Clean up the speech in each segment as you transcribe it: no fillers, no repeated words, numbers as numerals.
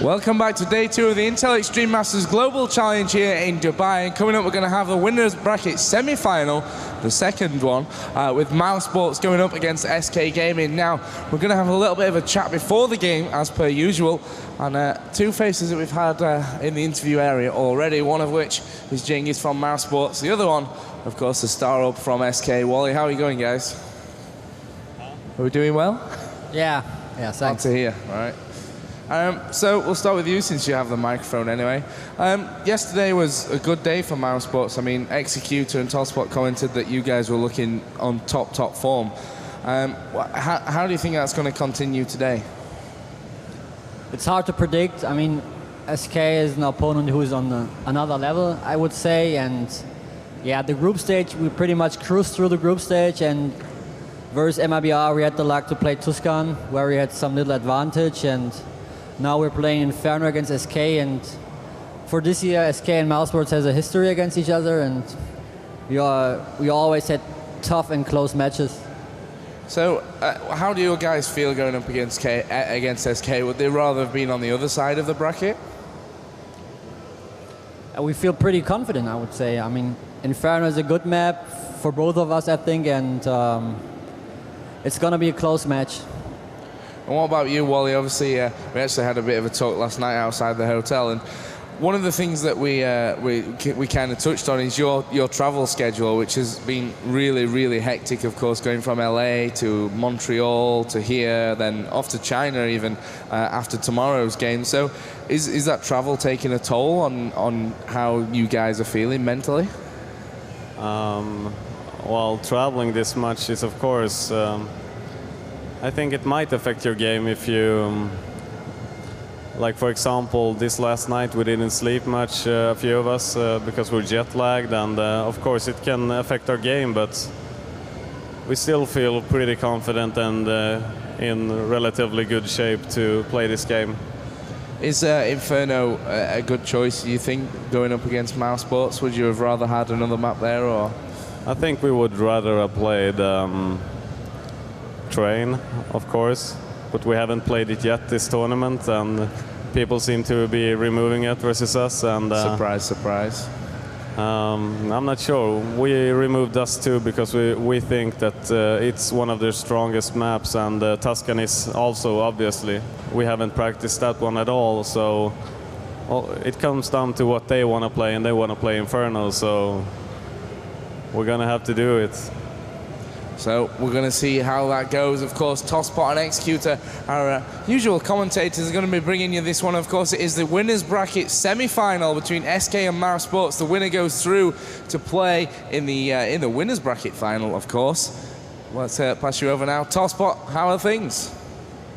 Welcome back to day 2 of the Intel Extreme Masters Global Challenge here in Dubai. And coming up, we're going to have the winners bracket semi-final, the second one, with mouz Sports going up against SK Gaming. Now, we're going to have a little bit of a chat before the game, as per usual. And two faces that we've had in the interview area already, one of which is Genghis from mouz Sports. The other one, of course, the star up from SK. Wally, how are you going, guys? Are we doing well? Yeah, thanks. Glad to hear, all right. So we'll start with you since you have the microphone anyway. Yesterday was a good day for mouz Sports. I mean, Executor and Tosspot commented that you guys were looking on top form. How do you think that's going to continue today? It's hard to predict. I mean, SK is an opponent who is on another level, I would say. And yeah, the group stage, we pretty much cruised through the group stage. And versus MIBR, we had the luck to play Tuscan, where we had some little advantage. And now we're playing Inferno against SK, and for this year, SK and mouz Sports has a history against each other, and we always had tough and close matches. So, how do you guys feel going up against SK? Would they rather have been on the other side of the bracket? We feel pretty confident, I would say. I mean, Inferno is a good map for both of us, I think, and it's going to be a close match. And what about you, Wally? Obviously, we actually had a bit of a talk last night outside the hotel, and one of the things that we kind of touched on is your travel schedule, which has been really hectic. Of course, going from LA to Montreal to here, then off to China even after tomorrow's game. So, is that travel taking a toll on how you guys are feeling mentally? Well, traveling this much is, of course. I think it might affect your game if you, like for example, this last night we didn't sleep much, a few of us, because we're jet lagged, and of course it can affect our game, but we still feel pretty confident and in relatively good shape to play this game. Is Inferno a good choice, do you think, going up against mouz Sports? Would you have rather had another map there, or? I think we would rather have played Train, of course, but we haven't played it yet this tournament, and people seem to be removing it versus us. And surprise. I'm not sure. We removed us too because we think that it's one of their strongest maps, and Tuscan is also, obviously. We haven't practiced that one at all, so it comes down to what they want to play, and they want to play Inferno, so we're going to have to do it. So we're going to see how that goes. Of course, Tosspot and Executor, our usual commentators, are going to be bringing you this one. Of course, it is the winners bracket semi-final between SK and mouz Sports. The winner goes through to play in the winners bracket final, of course. Let's pass you over now. Tosspot, how are things?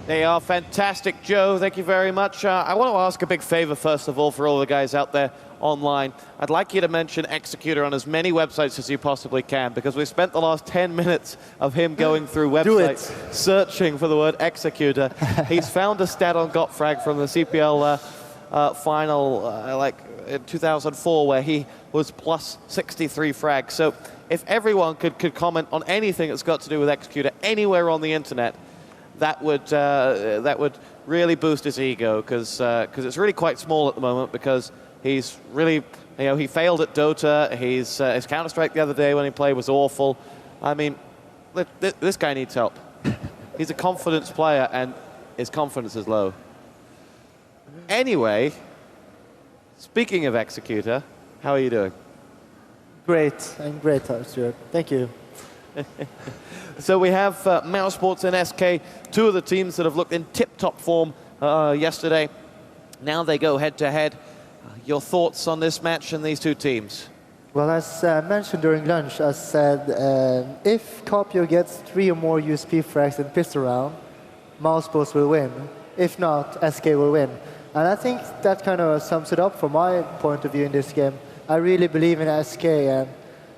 They are fantastic, Joe. Thank you very much. I want to ask a big favor, first of all, for all the guys out there online. I'd like you to mention Executor on as many websites as you possibly can, because we've spent the last 10 minutes of him going through websites searching for the word Executor. He's found a stat on Gottfrag from the CPL final like in 2004 where he was plus 63 frags. So if everyone could comment on anything that's got to do with Executor anywhere on the internet, that would really boost his ego, because it's really quite small at the moment, because he's really, he failed at Dota. His Counter-Strike the other day when he played was awful. I mean, this guy needs help. He's a confidence player, and his confidence is low. Anyway, speaking of Executor, how are you doing? Great. I'm great, Arthur. Thank you. So we have mouz Sports and SK, two of the teams that have looked in tip-top form yesterday. Now they go head-to-head. Your thoughts on this match and these two teams? Well, as mentioned during lunch, I said if Capio gets 3 or more USP frags in pistol round, mouz Sports will win. If not, SK will win. And I think that kind of sums it up from my point of view in this game. I really believe in SK, and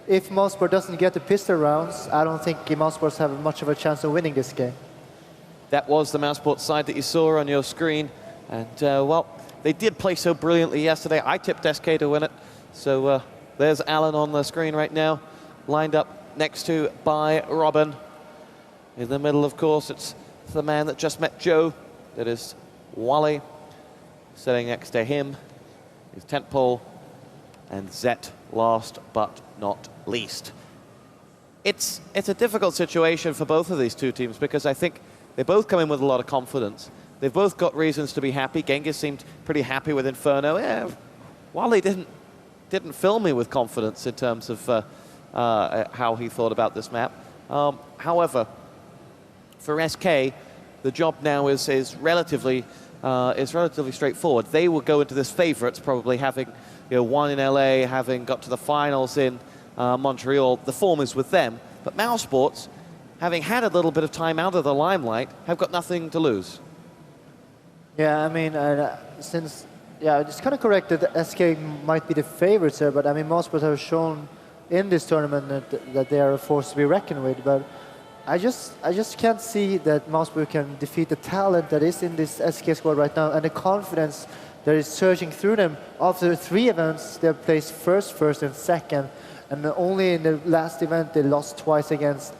if mouz Sports doesn't get the pistol rounds, I don't think mouz Sports have much of a chance of winning this game. That was the mouz Sports side that you saw on your screen, and well, they did play so brilliantly yesterday. I tipped SK to win it. So there's Alan on the screen right now, lined up next to by Robin. In the middle, of course, it's the man that just met Joe. That is Wally. Sitting next to him is Tentpole and Zet, last but not least. It's a difficult situation for both of these two teams because I think they both come in with a lot of confidence. They've both got reasons to be happy. Genghis seemed pretty happy with Inferno. Yeah, Wally didn't fill me with confidence in terms of how he thought about this map. However, for SK, the job now is relatively straightforward. They will go into this favourites, probably having won in LA, having got to the finals in Montreal. The form is with them. But mousesports, having had a little bit of time out of the limelight, have got nothing to lose. Yeah, I mean, it's kind of correct that SK might be the favorites here, but I mean, mousesports have shown in this tournament that they are a force to be reckoned with. But I just can't see that mousesports can defeat the talent that is in this SK squad right now and the confidence that is surging through them. After 3 events, they have placed first, and second, and only in the last event they lost twice against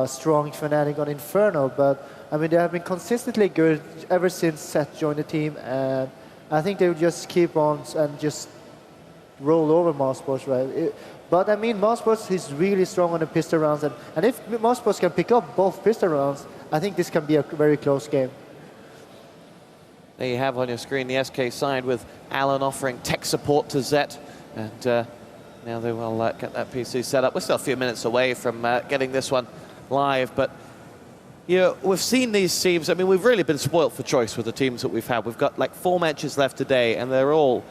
strong Fnatic on Inferno. But I mean, they have been consistently good ever since Seth joined the team, and I think they will just keep on and just roll over mousesports, right? But I mean, mousesports is really strong on the pistol rounds, and if mousesports can pick up both pistol rounds, I think this can be a very close game. There you have on your screen the SK side with Alan offering tech support to Zet, and now they will get that PC set up. We're still a few minutes away from getting this one live, but we've seen these teams. I mean, we've really been spoilt for choice with the teams that we've had. We've got like 4 matches left today, and they're all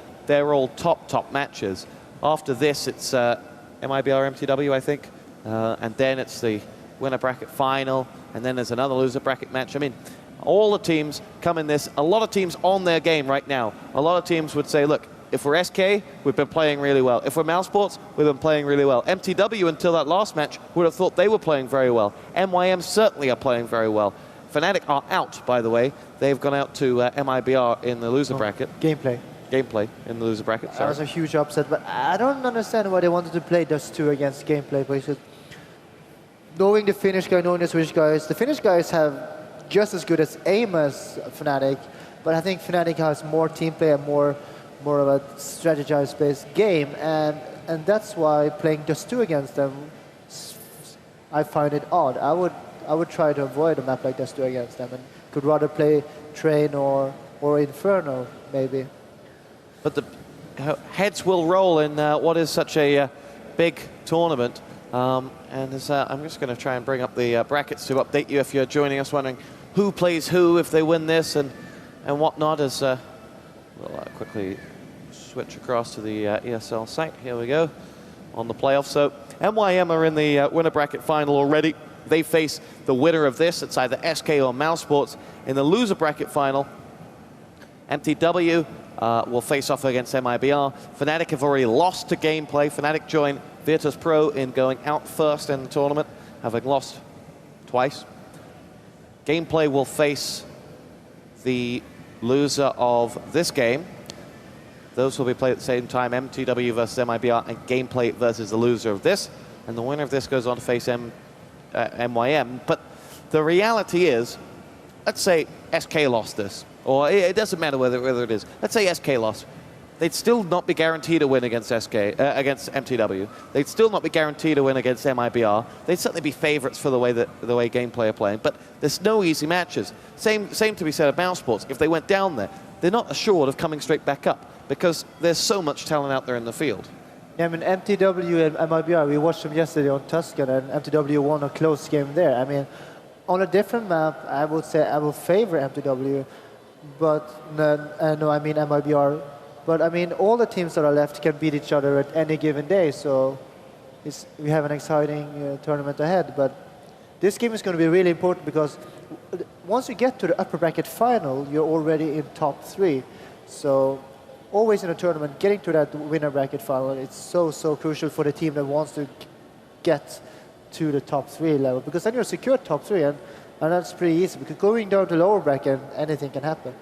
top matches. After this, it's MIBR MTW, I think, and then it's the winner bracket final, and then there's another loser bracket match. I mean, all the teams come in this. A lot of teams on their game right now. A lot of teams would say, look, if we're SK, we've been playing really well. If we're mousesports, we've been playing really well. MTW, until that last match, would have thought they were playing very well. MYM certainly are playing very well. Fnatic are out, by the way. They've gone out to MIBR in the loser bracket. Gameplay In the loser bracket, sorry. That was a huge upset, but I don't understand why they wanted to play those 2 against Gameplay, because knowing the Finnish guy, knowing the Swedish guys, the Finnish guys have just as good as aim as Fnatic, but I think Fnatic has more team play and more of a strategized-based game, and that's why playing just 2 against them, I find it odd. I would try to avoid a map like just 2 against them, and could rather play Train or Inferno, maybe. But the heads will roll in what is such a big tournament. And I'm just going to try and bring up the brackets to update you if you're joining us, wondering who plays who if they win this and whatnot. As we'll quickly switch across to the ESL site. Here we go on the playoffs. So MYM are in the winner bracket final already. They face the winner of this. It's either SK or mousesports. In the loser bracket final, MTW will face off against MIBR. Fnatic have already lost to Gameplay. Fnatic join Virtus Pro in going out first in the tournament, having lost twice. Gameplay will face the loser of this game. Those will be played at the same time, MTW versus MIBR, and Gameplay versus the loser of this. And the winner of this goes on to face MYM. But the reality is, let's say SK lost this, or it doesn't matter whether it is. Let's say SK lost. They'd still not be guaranteed a win against against MTW. They'd still not be guaranteed a win against MIBR. They'd certainly be favorites for the way Gameplay are playing. But there's no easy matches. Same to be said of mousesports. If they went down there, they're not assured of coming straight back up because there's so much talent out there in the field. Yeah, I mean, MTW and MIBR, we watched them yesterday on Tuscan, and MTW won a close game there. I mean, on a different map, I would say I will favor MTW, but no, I mean MIBR. But I mean, all the teams that are left can beat each other at any given day, so we have an exciting tournament ahead. But this game is going to be really important because once you get to the upper bracket final, you're already in top 3. So always in a tournament, getting to that winner bracket final, it's so crucial for the team that wants to get to the top 3 level, because then you're secure top 3, and that's pretty easy, because going down to lower bracket, anything can happen.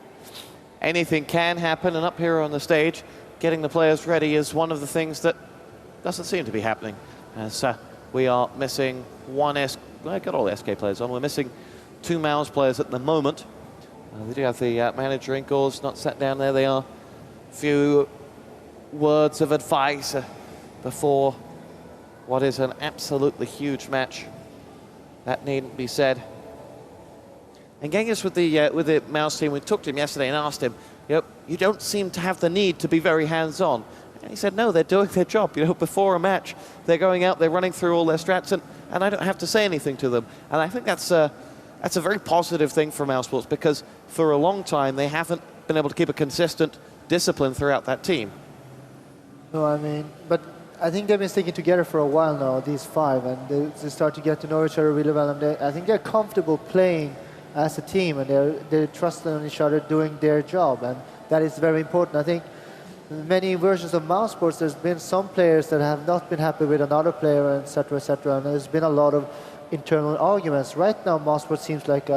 Anything can happen, and up here on the stage, getting the players ready is one of the things that doesn't seem to be happening. As we are missing one I got all the SK players on. We're missing 2 mouse players at the moment. They do have the manager indoors, not sat down there. They are. Few words of advice before what is an absolutely huge match. That needn't be said. And Genghis with the mouse team, we talked to him yesterday and asked him, you don't seem to have the need to be very hands-on. And he said, no, they're doing their job. Before a match, they're going out, they're running through all their strats, and I don't have to say anything to them. And I think that's a very positive thing for Mousesports, because for a long time, they haven't been able to keep a consistent discipline throughout that team. No, I mean, but I think they've been sticking together for a while now, these five, and they start to get to know each other really well. And I think they're comfortable playing as a team, and they're trusting on each other, doing their job, and that is very important. I think many versions of Mousesports, there's been some players that have not been happy with another player, etc., etc., and there's been a lot of internal arguments. Right now, Mousesports seems like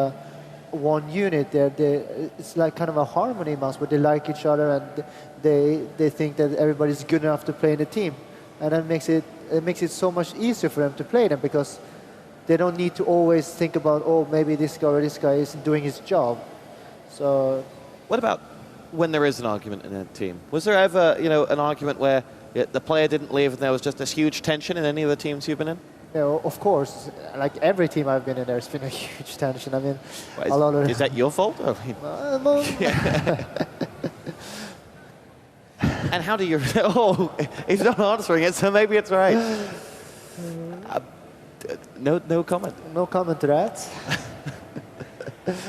one unit. It's like kind of a harmony in Mousesports. They like each other, and they think that everybody's good enough to play in the team, and that makes it so much easier for them to play them, because they don't need to always think about, oh, maybe this guy or this guy isn't doing his job. So, what about when there is an argument in a team? Was there ever, an argument where the player didn't leave and there was just this huge tension in any of the teams you've been in? Of course, like every team I've been in, there's been a huge tension. I mean, a lot of. Is that your fault? No. And how do you? Oh, he's not answering it, so maybe it's right. No comment. No comment to that.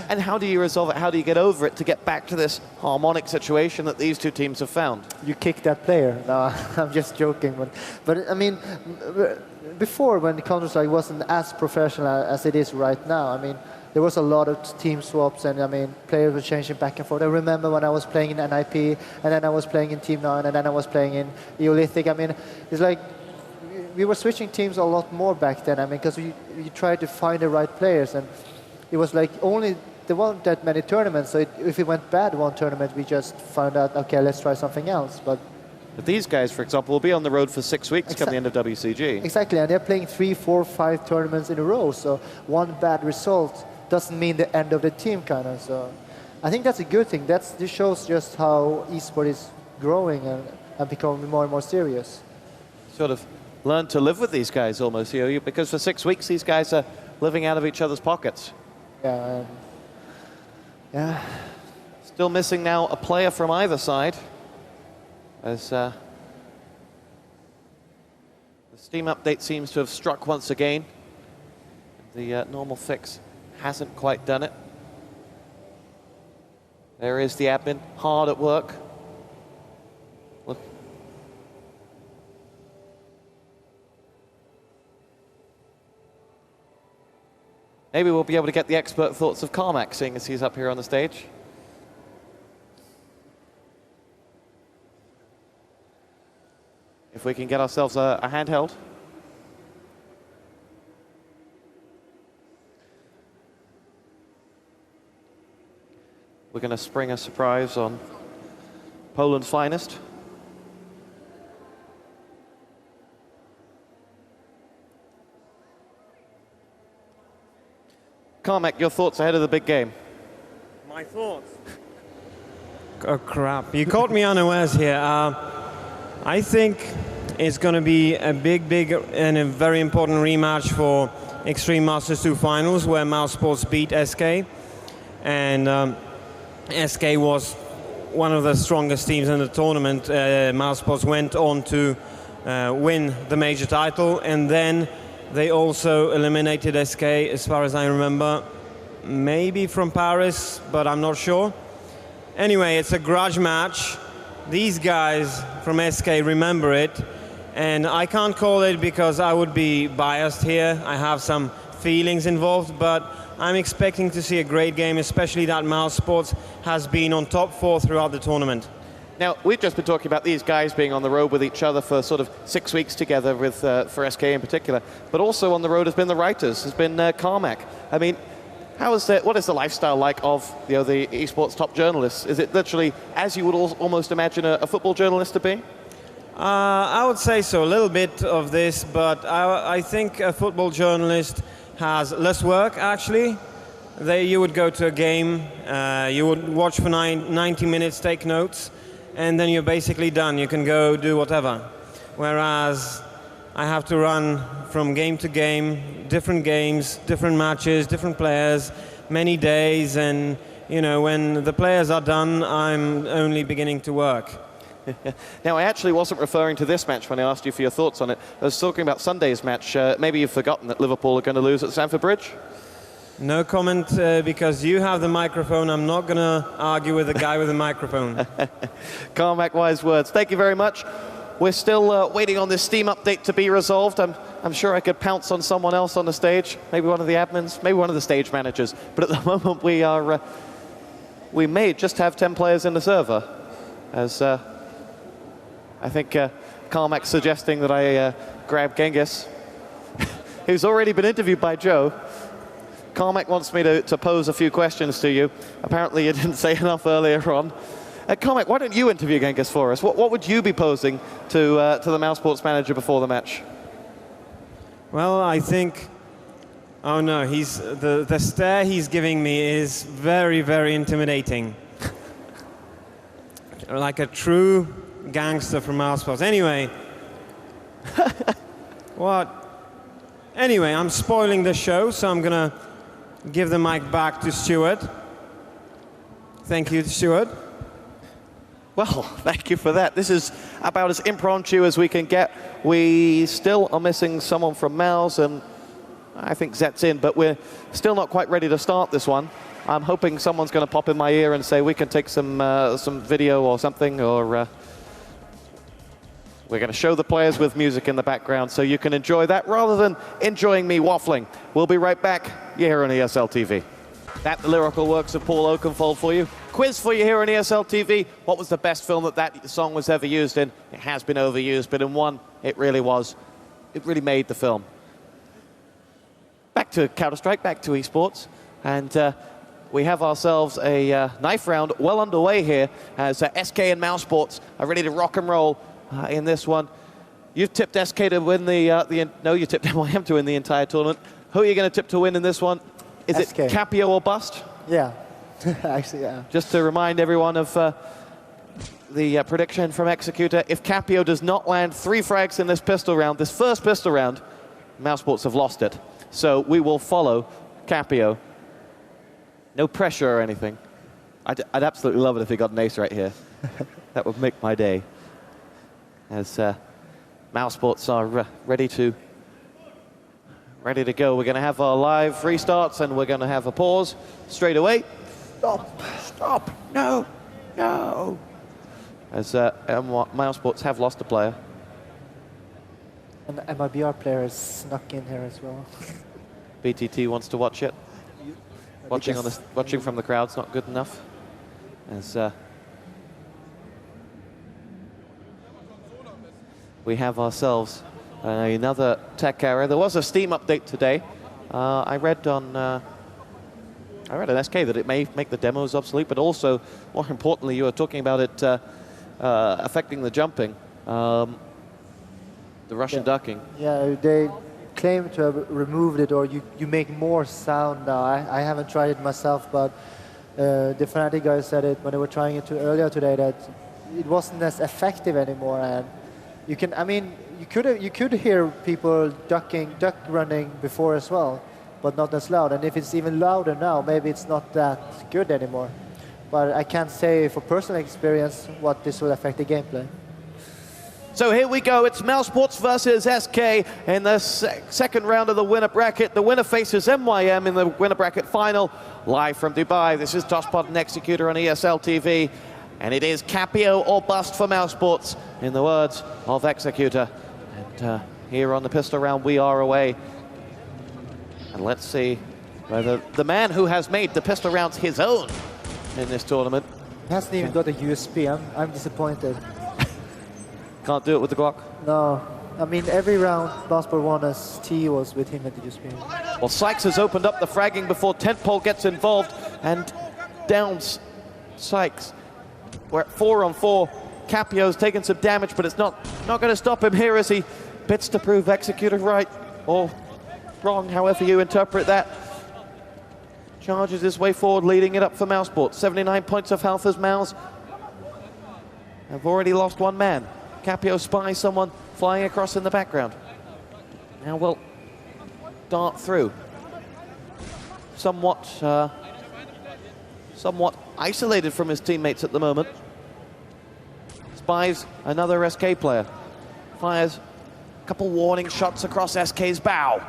And how do you resolve it? How do you get over it to get back to this harmonic situation that these two teams have found? You kick that player. No, I'm just joking. But I mean, before, when Counter-Strike wasn't as professional as it is right now, I mean, there was a lot of team swaps, and I mean, players were changing back and forth. I remember when I was playing in NIP, and then I was playing in Team 9, and then I was playing in Eolithic. I mean, it's like we were switching teams a lot more back then. I mean, because we tried to find the right players, and it was like there weren't that many tournaments. So if it went bad one tournament, we just found out, okay, let's try something else. But these guys, for example, will be on the road for 6 weeks come the end of WCG. Exactly, and they're playing 3, 4, 5 tournaments in a row. So one bad result doesn't mean the end of the team, kind of. So I think that's a good thing. This shows just how esports is growing and becoming more and more serious. Sort of learn to live with these guys almost, because for 6 weeks these guys are living out of each other's pockets. Yeah. Still missing now a player from either side, as the Steam update seems to have struck once again. The normal fix hasn't quite done it. There is the admin, hard at work. Look. Maybe we'll be able to get the expert thoughts of Carmack, seeing as he's up here on the stage. If we can get ourselves a handheld. We're going to spring a surprise on Poland's finest. Carmack, your thoughts ahead of the big game? My thoughts? Oh, crap. You caught me unawares here. I think it's going to be a big and a very important rematch for Extreme Masters 2 finals, where Mousesports beat SK. And SK was one of the strongest teams in the tournament. Mousesports went on to win the major title, and then they also eliminated SK, as far as I remember, maybe from Paris, but I'm not sure. Anyway, it's a grudge match. These guys from SK remember it, and I can't call it because I would be biased here. I have some feelings involved, but I'm expecting to see a great game, especially that Mousesports has been on top 4 throughout the tournament. Now, we've just been talking about these guys being on the road with each other for sort of 6 weeks together with, for SK in particular, but also on the road has been the writers, has been Carmack. I mean, what is the lifestyle like of the esports top journalists? Is it literally as you would almost imagine a football journalist to be? I would say so, a little bit of this, but I think a football journalist has less work, actually. you would go to a game, you would watch for 90 minutes, take notes, and then you're basically done. You can go do whatever. Whereas I have to run from game to game, different games, different matches, different players, many days, and you know, when the players are done, I'm only beginning to work. Now, I actually wasn't referring to this match when I asked you for your thoughts on it. I was talking about Sunday's match. Maybe you've forgotten that Liverpool are going to lose at Stamford Bridge? No comment, because you have the microphone. I'm not going to argue with the guy with the microphone. Carmack, wise words. Thank you very much. We're still waiting on this Steam update to be resolved. I'm sure I could pounce on someone else on the stage, maybe one of the admins, maybe one of the stage managers. But at the moment, we may just have 10 players in the server, as I think Carmack's suggesting that I grab Genghis, who's already been interviewed by Joe. Carmack wants me to pose a few questions to you. Apparently you didn't say enough earlier on. Carmack, why don't you interview Genghis for us? What would you be posing to the Mouse Sports manager before the match? Well, I think, oh no, the stare he's giving me is very, very intimidating. Like a true gangster from Mouse Sports. Anyway, what? Anyway, I'm spoiling the show, so I'm gonna give the mic back to Stuart. Thank you, Stuart. Well, thank you for that. This is about as impromptu as we can get. We still are missing someone from Mouse, and I think Zet's in, but we're still not quite ready to start this one. I'm hoping someone's going to pop in my ear and say we can take some video or something, or we're going to show the players with music in the background so you can enjoy that rather than enjoying me waffling. We'll be right back. You're here on ESL TV. That the lyrical works of Paul Oakenfold for you. Quiz for you here on ESL TV. What was the best film that song was ever used in? It has been overused, but in one, it really was. It really made the film. Back to Counter-Strike, back to esports. And we have ourselves a knife round well underway here as SK and Mouse Sports are ready to rock and roll in this one. You've tipped SK to win no, you tipped IEM to win the entire tournament. Who are you going to tip to win in this one? Is SK. It Capio or bust? Yeah, actually, yeah. Just to remind everyone of the prediction from Executor, if Capio does not land 3 frags in this pistol round, this first pistol round, Mouse Sports have lost it. So we will follow Capio. No pressure or anything. I'd absolutely love it if he got an ace right here. That would make my day. As Mouse Sports are ready to go. We're going to have our live restarts, and we're going to have a pause straight away. Stop, no. As Mouse Sports have lost a player. And MIBR player is snuck in here as well. BTT wants to watch it. Watching from the crowd's not good enough. As we have ourselves another tech error. There was a Steam update today. I read on SK that it may make the demos obsolete, but also, more importantly, you were talking about it affecting the jumping, the Russian ducking. Yeah, they claim to have removed it, or you make more sound now. I haven't tried it myself, but the Fnatic guys said it when they were trying it earlier today, that it wasn't as effective anymore. And you can, I mean, you could hear people duck running before as well, but not as loud. And if it's even louder now, maybe it's not that good anymore. But I can't say for personal experience what this will affect the gameplay. So here we go. It's Mouse Sports versus SK in the second round of the winner bracket. The winner faces MYM in the winner bracket final. Live from Dubai, this is Tosspot and Executor on ESL TV. And it is Capio or bust for Mouse Sports, in the words of Executor. And here on the pistol round, we are away. And let's see whether the man who has made the pistol rounds his own in this tournament. He hasn't even got a USP. I'm disappointed. Can't do it with the Glock? No. I mean, every round, Mouseport won as T was with him at the USP. Well, Sykes has opened up the fragging before Tentpole gets involved and downs Sykes. We're at 4-on-4. Capio's taken some damage, but it's not going to stop him here as he bits to prove Executor right or wrong, however you interpret that. charges his way forward, leading it up for Mouseport. 79 points of health as Mouse have already lost one man. Capio spies someone flying across in the background. Now we'll dart through. Somewhat isolated from his teammates at the moment. Spies another SK player. Fires a couple warning shots across SK's bow.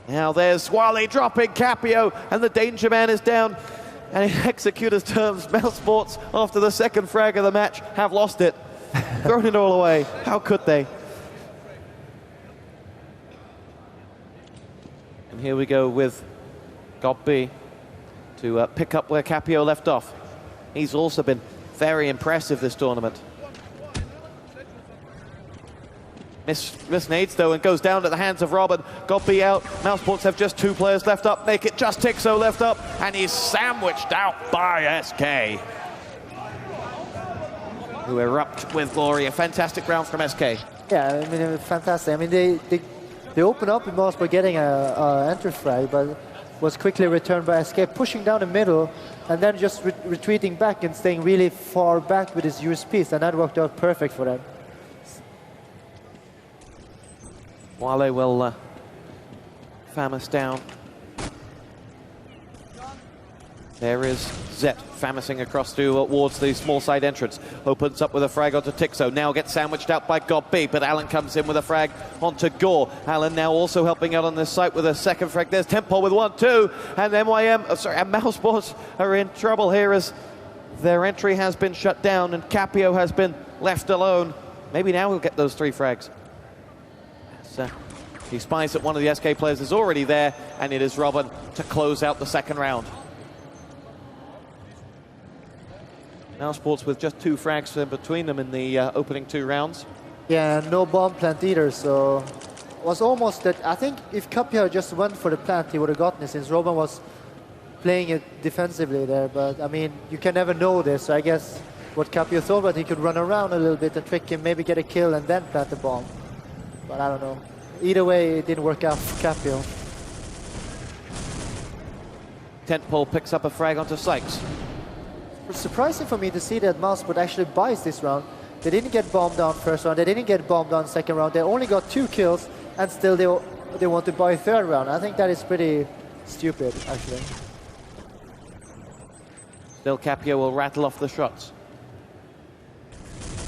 Now there's Wally dropping Capio, and the danger man is down. And in Executor's terms, Mousesports, after the second frag of the match, have lost it. Thrown it all away. How could they? And here we go with Gob B to pick up where Capio left off. He's also been very impressive this tournament. Miss nades though and goes down at the hands of Robin. Gob B out. Mousesports have just 2 players left up. Make it just Tixo left up, and he's sandwiched out by SK, who erupt with glory. A fantastic round from SK. Yeah, I mean, it was fantastic. I mean, they opened up with Mouse by getting a enter frag, but was quickly returned by SK, pushing down the middle, and then just retreating back and staying really far back with his USPs, and that worked out perfect for them. Wale will Famus down. There is Zet Famusing across towards the small side entrance. Opens up with a frag onto Tixo. Now gets sandwiched out by Gob B, but Alan comes in with a frag onto Gore. Alan now also helping out on this site with a second frag. There's Temple with 1-2, and MYM, and Mousesports are in trouble here as their entry has been shut down and Capio has been left alone. Maybe now we'll get those 3 frags. He spies that one of the SK players is already there, and it is Robin to close out the second round. Mousesports with just 2 frags in between them in the opening 2 rounds. Yeah, no bomb plant either, so it was almost that. I think if Capio just went for the plant, he would have gotten it, since Robin was playing it defensively there. But I mean, you can never know this, so I guess what Capio thought, but he could run around a little bit and trick him, maybe get a kill and then plant the bomb. But I don't know. Either way, it didn't work out for Capio. Tentpole picks up a frag onto Sykes. It's surprising for me to see that Mouseport actually buys this round. They didn't get bombed on first round, they didn't get bombed on second round, they only got 2 kills, and still they want to buy third round. I think that is pretty stupid, actually. Still Capio will rattle off the shots.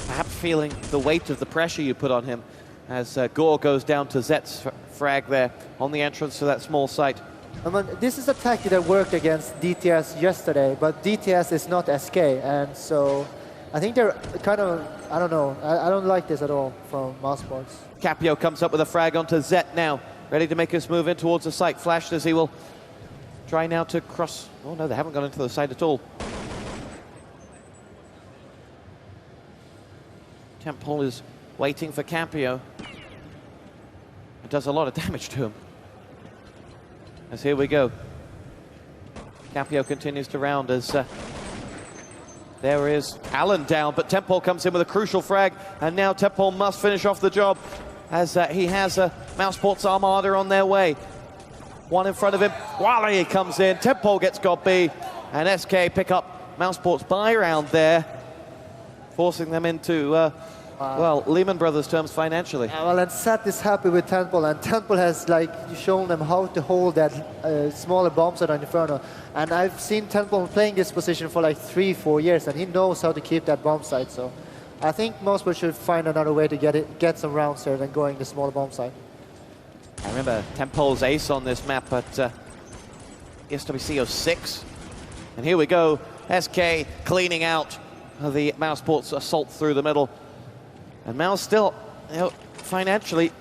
Perhaps feeling the weight of the pressure you put on him as Gore goes down to Zet's frag there on the entrance to that small site. I mean, this is a tactic that worked against DTS yesterday, but DTS is not SK, and so I think they're kind of, I don't know, I don't like this at all from Mousesports. Capio comes up with a frag onto Zet now, ready to make his move in towards the site. Flashed as he will try now to cross. Oh no, they haven't gone into the site at all. Temple is waiting for Capio. It does a lot of damage to him. As here we go. Capio continues to round as there is Alan down, but Temple comes in with a crucial frag, and now Temple must finish off the job as he has a Mousesports Armada on their way. One in front of him. Wally comes in. Temple gets Gob B, and SK pick up Mousesports buy round there, forcing them into well, Lehman Brothers terms financially. Well, and Seth is happy with Temple, and Temple has like shown them how to hold that smaller bomb set on Inferno. And I've seen Temple playing this position for like 3-4 years, and he knows how to keep that bomb site. So I think Mousesports should find another way to get some rounds here than going the smaller bomb site. I remember Temple's ace on this map at SWC 06. And here we go, SK cleaning out the Mousesports assault through the middle. And Mouse still, financially,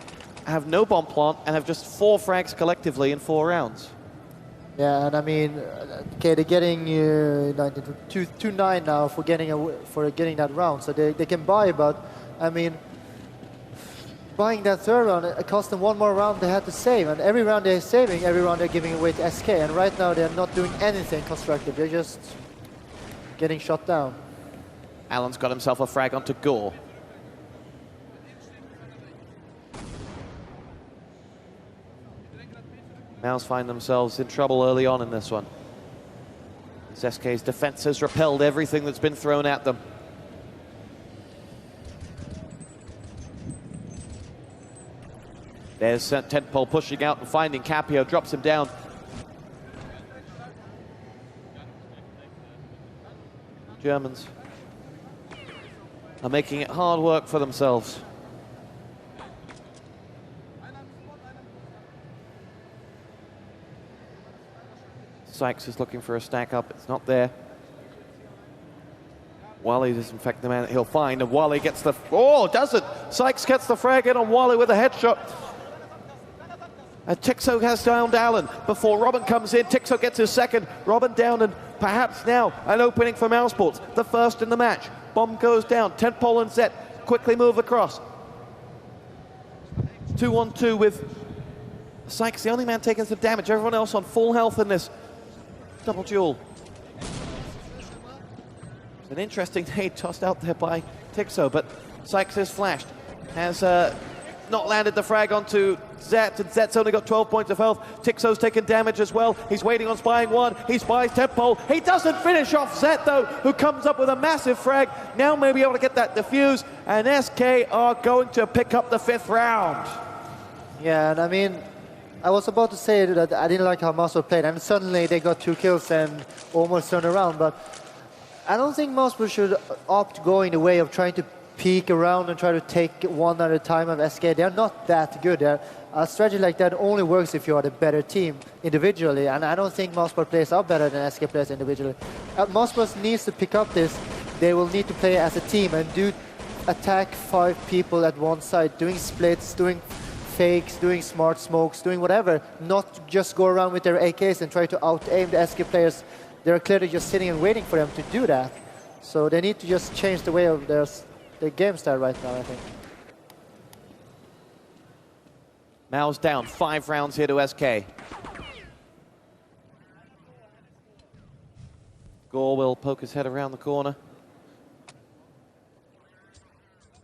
have no bomb plant and have just 4 frags collectively in 4 rounds. Yeah, and I mean, okay, they're getting 2-9 now for getting that round, so they can buy. But I mean, buying that third round, it cost them 1 more round they had to save, and every round they're saving, every round they're giving away to SK. And right now they're not doing anything constructive; they're just getting shot down. Alan's got himself a frag onto Gore. mouz find themselves in trouble early on in this one. As SK's defense has repelled everything that's been thrown at them. There's Tentpole pushing out and finding Capio, drops him down. Germans are making it hard work for themselves. Sykes is looking for a stack up, it's not there. Wally is in fact the man that he'll find, and Wally gets the, oh, doesn't! Sykes gets the frag in on Wally with a headshot. And Tixo has downed Allen before Robin comes in. Tixo gets his second, Robin down, and perhaps now an opening for mousesports, the first in the match. Bomb goes down, Tentpole and Zet quickly move across. 2-on-2 with Sykes, the only man taking some damage, everyone else on full health in this double duel. It's an interesting nade tossed out there by Tixo, but Sykes is flashed. Has not landed the frag onto Zet, and Zet's only got 12 points of health. Tixo's taken damage as well. He's waiting on spying one. He spies Tentpole. He doesn't finish off Zet, though, who comes up with a massive frag. Now may be able to get that defuse, and SK are going to pick up the 5th round. Yeah, and I mean, I was about to say that I didn't like how mousesports played, and suddenly they got 2 kills and almost turned around, but I don't think mousesports should opt going the way of trying to peek around and try to take one at a time of SK. They're not that good. A strategy like that only works if you are the better team individually, and I don't think mousesports players are better than SK players individually. mousesports needs to pick up this. They will need to play as a team and do attack 5 people at one side, doing splits, doing fakes, doing smart smokes, doing whatever, not just go around with their AKs and try to out-aim the SK players. They're clearly just sitting and waiting for them to do that. So they need to just change the way of their game style right now, I think. mouz down, 5 rounds here to SK. Gore will poke his head around the corner.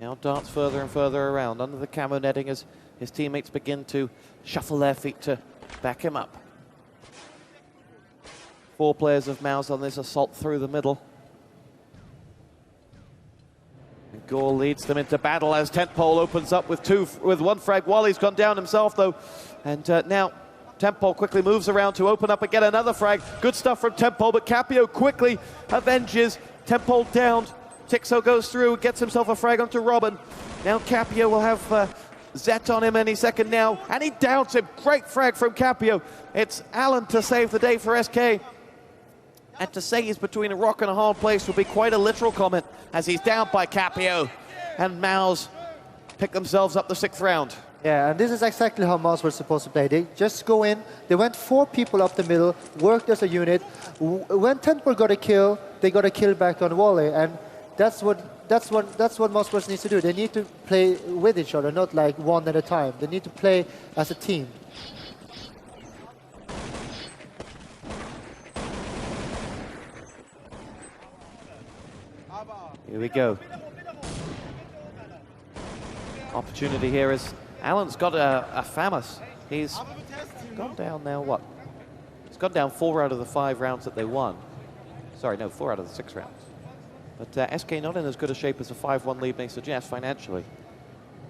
Now darts further and further around under the camo netting as his teammates begin to shuffle their feet to back him up. 4 players of mouz on this assault through the middle. And Gore leads them into battle as Tentpole opens up with 1 frag. Wally's gone down himself though, and now Tentpole quickly moves around to open up and get another frag. Good stuff from Tentpole, but Capio quickly avenges. Tentpole downed. Tixo goes through, gets himself a frag onto Robin. Now Capio will have Zet on him any second now, and he downs him. Great frag from Capio. It's Allen to save the day for SK. And to say he's between a rock and a hard place would be quite a literal comment, as he's down by Capio. And mouz pick themselves up the 6th round. Yeah, and this is exactly how mouz were supposed to play. They just go in, they went 4 people up the middle, worked as a unit. When Tentpole got a kill, they got a kill back on Wally, and that's what mousesports needs to do. They need to play with each other, not like one at a time. They need to play as a team. Here we go. Opportunity here is Allen's got a FAMAS. He's gone down now, what? He's gone down 4 out of the 5 rounds that they won. Sorry, no, 4 out of the 6 rounds. But SK not in as good a shape as a 5-1 lead may suggest financially.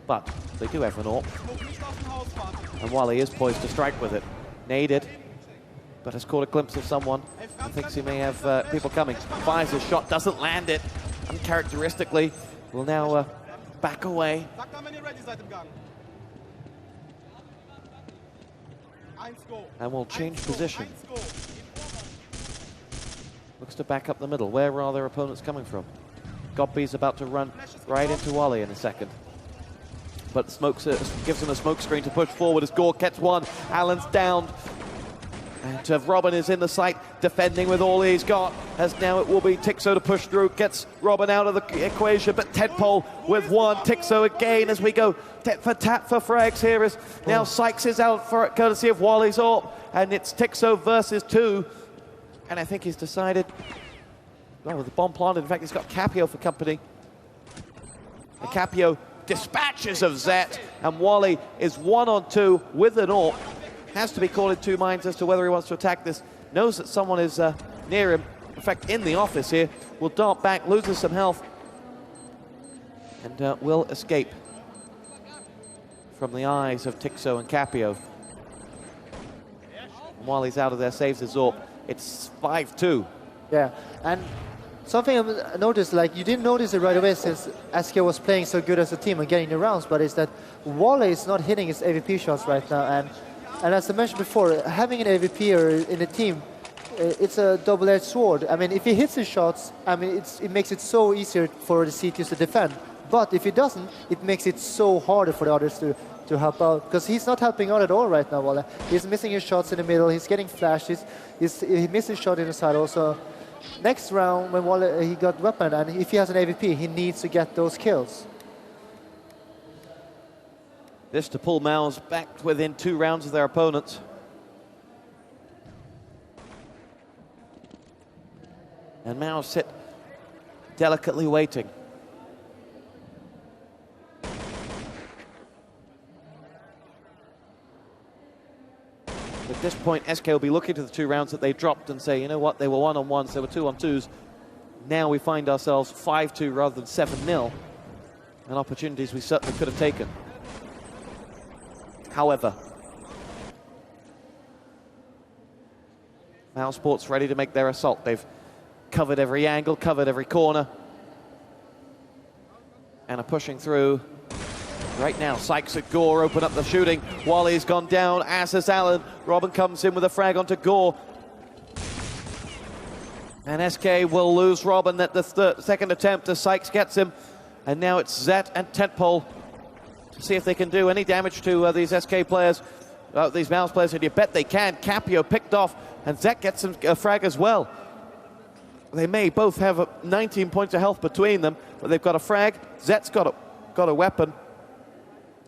But they do have an AWP. And Wally is poised to strike with it. Naded, but has caught a glimpse of someone and thinks he may have people coming. Fires his shot, doesn't land it. Uncharacteristically, will now back away. And will change position. Looks to back up the middle. Where are their opponents coming from? Godby's about to run right into Wally in a second. But smokes gives him a smoke screen to push forward as Gore gets one. Allen's down. And Robin is in the sight, defending with all he's got, as now it will be Tixo to push through, gets Robin out of the equation, but Tentpole with 1. Tixo again as we go tit for tat for frags here as now Sykes is out for it, courtesy of Wally's AWP, and it's Tixo versus 2. And I think he's decided, well, with the bomb planted, in fact, he's got Capio for company. And Capio dispatches of Zet, and Wally is 1-on-2 with an AWP. has to be caught in two minds as to whether he wants to attack this. Knows that someone is near him, in fact in the office here, will dart back, loses some health, and will escape from the eyes of Tixo and Capio. And while he's out of there, saves the Zorp. It's 5-2. Yeah, and something I noticed, like you didn't notice it right away since SK was playing so good as a team and getting the rounds, but is that Wale is not hitting his AVP shots right now, and as I mentioned before, having an AVP in a team, it's a double-edged sword. I mean, if he hits his shots, I mean, it makes it so easier for the CTs to defend. But if he doesn't, it makes it so harder for the others to help out. Because he's not helping out at all right now, Wale. He's missing his shots in the middle, he's getting flashed, he missed his shot in the side also. Next round, when Wale, he got weapon, and if he has an AVP, he needs to get those kills. This to pull mouz back within 2 rounds of their opponents. And mouz sit delicately waiting. At this point, SK will be looking to the 2 rounds that they dropped and say, you know what, they were 1-on-1s, they were 2-on-2s. Now we find ourselves 5-2 rather than 7-0. And opportunities we certainly could have taken. However, mousesports ready to make their assault. They've covered every angle, covered every corner, and are pushing through. Right now, Sykes at Gore open up the shooting. Wally's gone down, as has Allen. Robin comes in with a frag onto Gore. And SK will lose Robin at the second attempt as Sykes gets him. And now it's Zet and Tentpole to see if they can do any damage to these SK players, these mouz players, and you bet they can. Capio picked off, and Zet gets a frag as well. They may both have 19 points of health between them, but they've got a frag. Zet's got a weapon.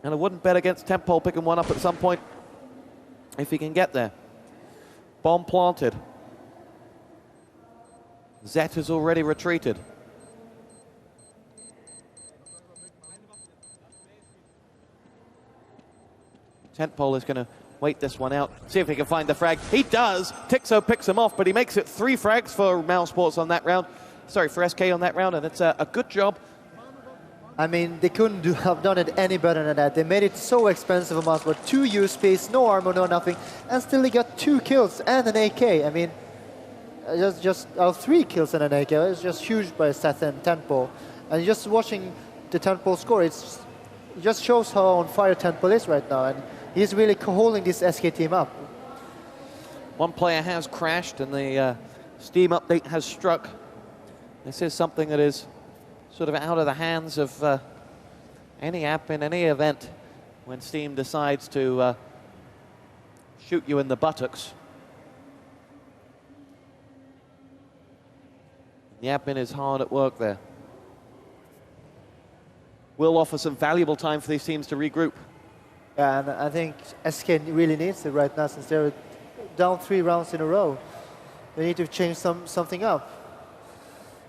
And I wouldn't bet against Tentpole picking one up at some point if he can get there. Bomb planted. Zet has already retreated. Tentpole is going to wait this one out, see if he can find the frag. He does. Tixo picks him off, but he makes it 3 frags for mousesports on that round. Sorry, for SK on that round, and it's a good job. I mean, they couldn't have done it any better than that. They made it so expensive a mouse, but 2 USPs, no armor, no nothing, and still they got 2 kills and an AK. I mean, just 3 kills and an AK. It's just huge by Seth and Tentpole. And just watching the Tentpole score, it just shows how on fire Tentpole is right now, and he's really holding this SK team up. One player has crashed, and the Steam update has struck. This is something that is sort of out of the hands of any app in any event when Steam decides to shoot you in the buttocks. The admin is hard at work there. Will offer some valuable time for these teams to regroup. Yeah, and I think SK really needs it right now since they're down 3 rounds in a row. They need to change something up.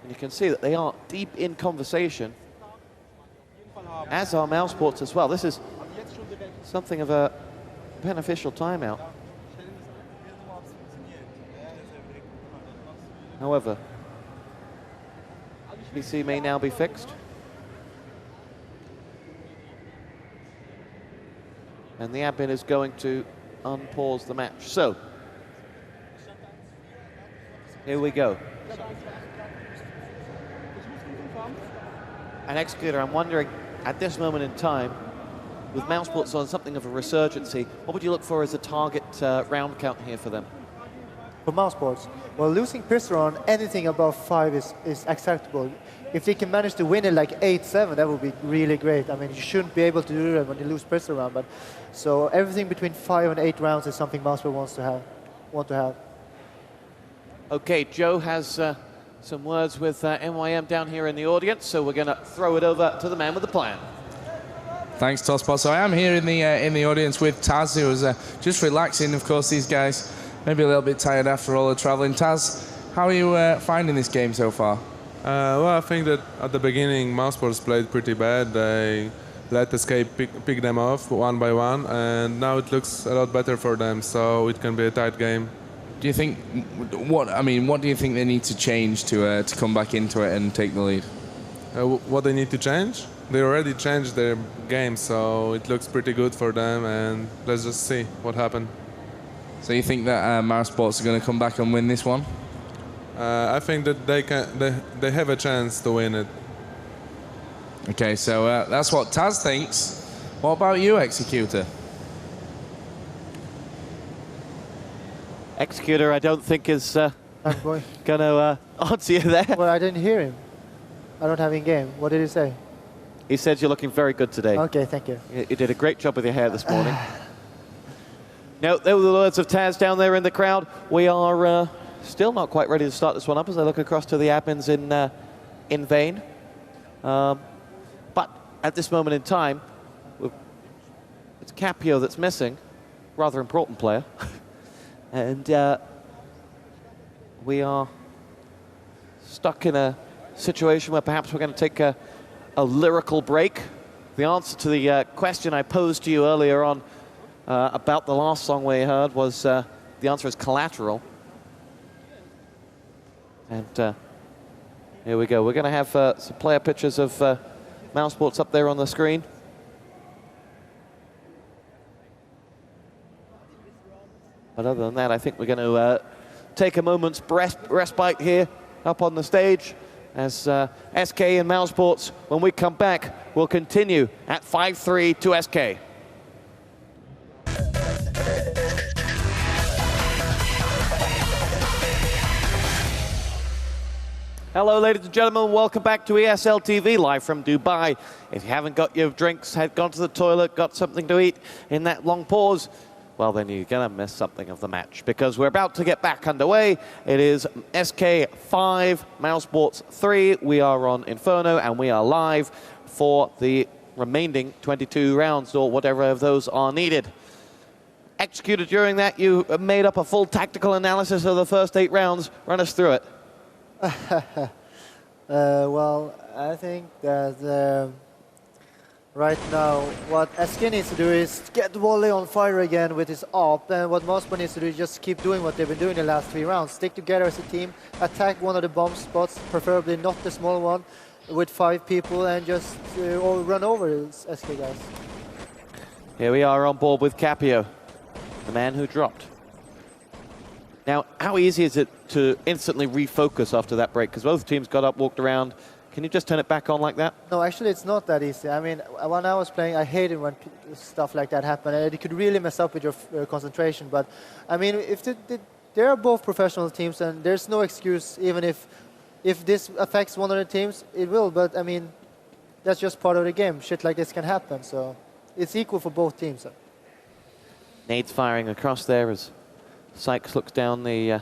And you can see that they are deep in conversation, as are mousesports as well. This is something of a beneficial timeout. However, PC may now be fixed. And the admin is going to unpause the match. So, here we go. And Executor, I'm wondering, at this moment in time, with mousesports on something of a resurgency, what would you look for as a target round count here for them? For mousesports, well, losing Pisteron, anything above 5 is acceptable. If they can manage to win it like 8-7, that would be really great. I mean, you shouldn't be able to do that when you lose Pisteron, but so everything between 5 and 8 rounds is something mousesports want to have. Okay, Joe has some words with NYM down here in the audience, so we're going to throw it over to the man with the plan. Thanks, Tosspot. So I am here in the audience with Taz, who was just relaxing. Of course, these guys maybe a little bit tired after all the traveling. Taz, how are you finding this game so far? Well, I think that at the beginning, mousesports played pretty bad. They let SK pick them off one by one, and now it looks a lot better for them, so it can be a tight game. Do you think what do you think they need to change to come back into it and take the lead? What they need to change? They already changed their game, so it looks pretty good for them, and let's just see what happens. So you think that Mouse Sports are going to come back and win this one? I think that they have a chance to win it. Okay, so that's what Taz thinks. What about you, Executor? Executor, I don't think is going to answer you there. Well, I didn't hear him. I don't have in game. What did he say? He says you're looking very good today. Okay, thank you. You did a great job with your hair this morning. Now, there were the words of Taz down there in the crowd. We are still not quite ready to start this one up as I look across to the admins in vain. But at this moment in time, it's Capio that's missing, rather important player. And we are stuck in a situation where perhaps we're going to take a lyrical break. The answer to the question I posed to you earlier on about the last song we heard was the answer is Collateral. And here we go. We're going to have some player pictures of Mouse Sports up there on the screen. But other than that, I think we're going to take a moment's respite here up on the stage as SK and Mouse Sports, when we come back, will continue at 5-3 to SK. Hello, ladies and gentlemen. Welcome back to ESL TV, live from Dubai. If you haven't got your drinks, had gone to the toilet, got something to eat in that long pause, well, then you're going to miss something of the match because we're about to get back underway. It is SK 5, Mouse Sports 3. We are on Inferno, and we are live for the remaining 22 rounds, or whatever of those are needed. Executed during that, you made up a full tactical analysis of the first 8 rounds. Run us through it. Well, I think that right now what SK needs to do is get Wally on fire again with his AWP, and what Mouseport needs to do is just keep doing what they've been doing the last 3 rounds. Stick together as a team, attack one of the bomb spots, preferably not the small one, with 5 people, and just all run over SK guys. Here we are on board with Capio, the man who dropped. Now, how easy is it to instantly refocus after that break? Because both teams got up, walked around. Can you just turn it back on like that? No, actually, it's not that easy. I mean, when I was playing, I hated when stuff like that happened. It could really mess up with your concentration. But, I mean, if they are both professional teams, and there's no excuse, even if this affects one of the teams, it will. But, I mean, that's just part of the game. Shit like this can happen. So it's equal for both teams. Nades firing across there as Sykes looks down the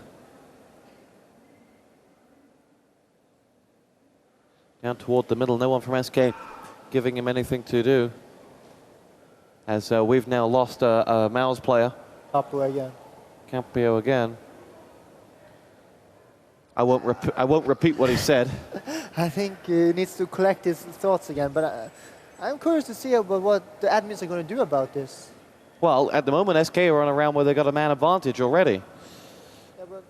down toward the middle. No one from SK giving him anything to do. As we've now lost a Mouse player. Capio again. Capio again. I won't repeat what he said. I think he needs to collect his thoughts again. But I'm curious to see what the admins are going to do about this. Well, at the moment, SK are on a round where they've got a man advantage already. Yeah, but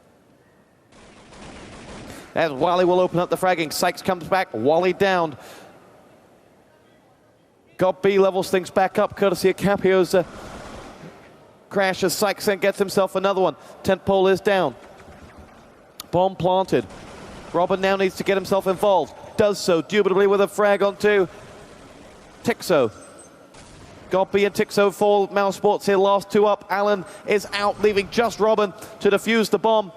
As Wally will open up the fragging. Sykes comes back. Wally down. Got B levels things back up, courtesy of Capio's crash as Sykes then gets himself another one. Tent pole is down. Bomb planted. Robin now needs to get himself involved. Does so, dubitably with a frag onto Tixo. Goppy and Tixo fall. Mouse Sports here, last 2 up. Allen is out, leaving just Robin to defuse the bomb.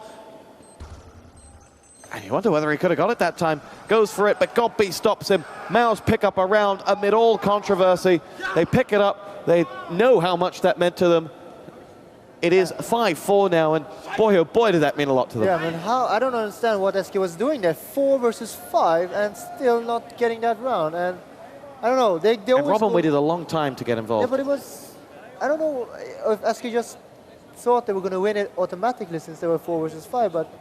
And you wonder whether he could have got it that time. Goes for it, but Goppy stops him. Mouse pick up a round amid all controversy. They pick it up. They know how much that meant to them. It is 5-4 now, and boy, oh boy, did that mean a lot to them. yeah, I mean, I don't understand what SK was doing there. 4 versus 5, and still not getting that round. And I don't know. They And Robin waited a long time to get involved. Yeah, but it was, I don't know if SK just thought they were going to win it automatically since they were 4 versus 5, but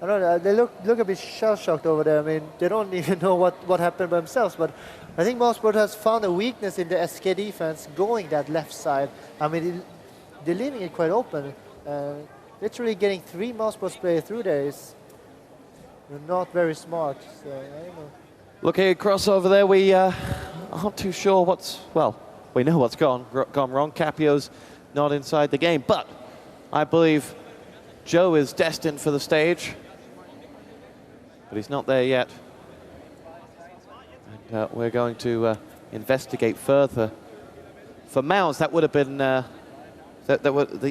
I don't know, they look a bit shell-shocked over there. I mean, they don't even know what happened by themselves. But I think Mouseport has found a weakness in the SK defense going that left side. I mean, they're leaving it quite open. Literally getting 3 Mouseport players through there is not very smart. So, I don't know. Looking across over there, we aren't too sure what's, well, we know what's gone wrong. Capio's not inside the game, but I believe Joe is destined for the stage, but he's not there yet. And we're going to investigate further. For mouz, that would have been,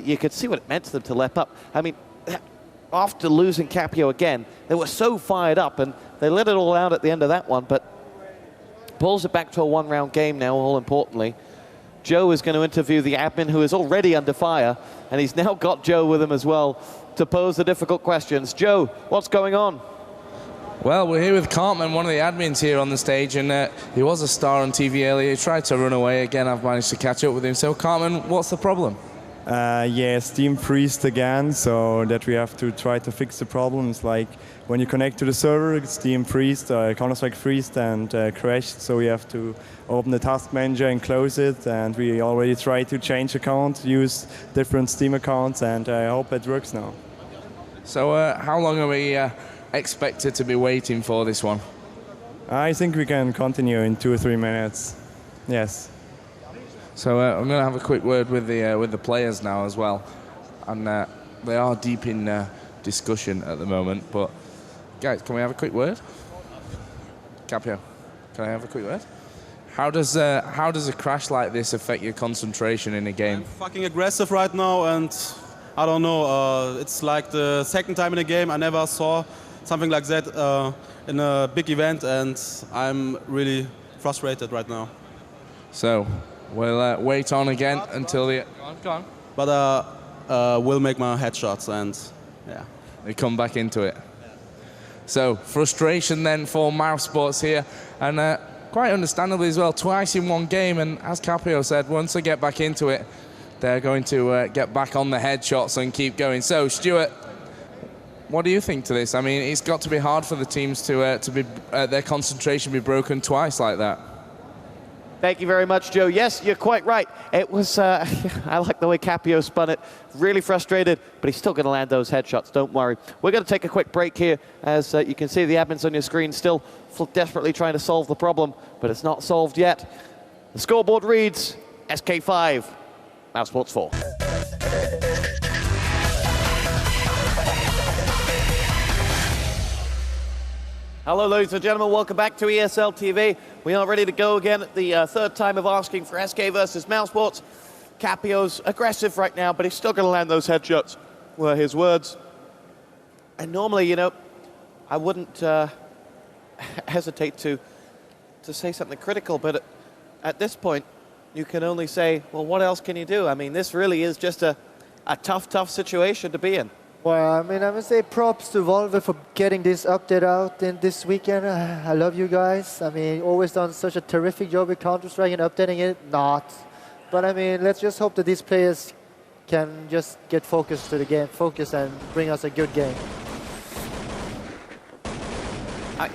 you could see what it meant to them to lep up. I mean, after losing Capio again, they were so fired up, and they let it all out at the end of that one, but pulls it back to a 1-round game now, all importantly. Joe is going to interview the admin, who is already under fire, and he's now got Joe with him as well to pose the difficult questions. Joe, what's going on? Well, we're here with Cartman, one of the admins here on the stage, and he was a star on TV earlier. He tried to run away again. I've managed to catch up with him. So, Cartman, what's the problem? Yeah, Steam freezed again, so that we have to try to fix the problems. Like when you connect to the server, Steam freezed, Counter-Strike freezed and crashed, so we have to open the task manager and close it. And we already tried to change account, use different Steam accounts, and I hope it works now. So how long are we expected to be waiting for this one? I think we can continue in 2 or 3 minutes. Yes. So I'm going to have a quick word with the players now as well, and they are deep in discussion at the moment. But guys, can we have a quick word? Capio, can I have a quick word? How does a crash like this affect your concentration in a game? I'm fucking aggressive right now, and I don't know. It's like the second time in a game I never saw something like that in a big event, and I'm really frustrated right now. So. We'll wait on again until the... Go on. But we'll make my headshots, and yeah. They come back into it. So, frustration then for mouzsports here, and quite understandably as well, twice in one game, and as Capio said, once they get back into it, they're going to get back on the headshots and keep going. So, Stuart, what do you think to this? I mean, it's got to be hard for the teams to be their concentration be broken twice like that. Thank you very much, Joe. Yes, you're quite right. It was, I like the way Capio spun it. Really frustrated, but he's still going to land those headshots, don't worry. We're going to take a quick break here. As you can see, the admins on your screen still desperately trying to solve the problem, but it's not solved yet. The scoreboard reads SK5, mouzsports 4. Hello, ladies and gentlemen. Welcome back to ESL TV. We are ready to go again at the third time of asking for SK versus mouzsports. Capio's aggressive right now, but he's still going to land those headshots, were his words. And normally, you know, I wouldn't hesitate to say something critical, but at this point, you can only say, well, what else can you do? I mean, this really is just a tough situation to be in. Well, I mean, I would say props to Valve for getting this update out in this weekend. I love you guys. I mean, always done such a terrific job with Counter-Strike and updating it. Not. But I mean, let's just hope that these players can just get focused to the game, focus and bring us a good game.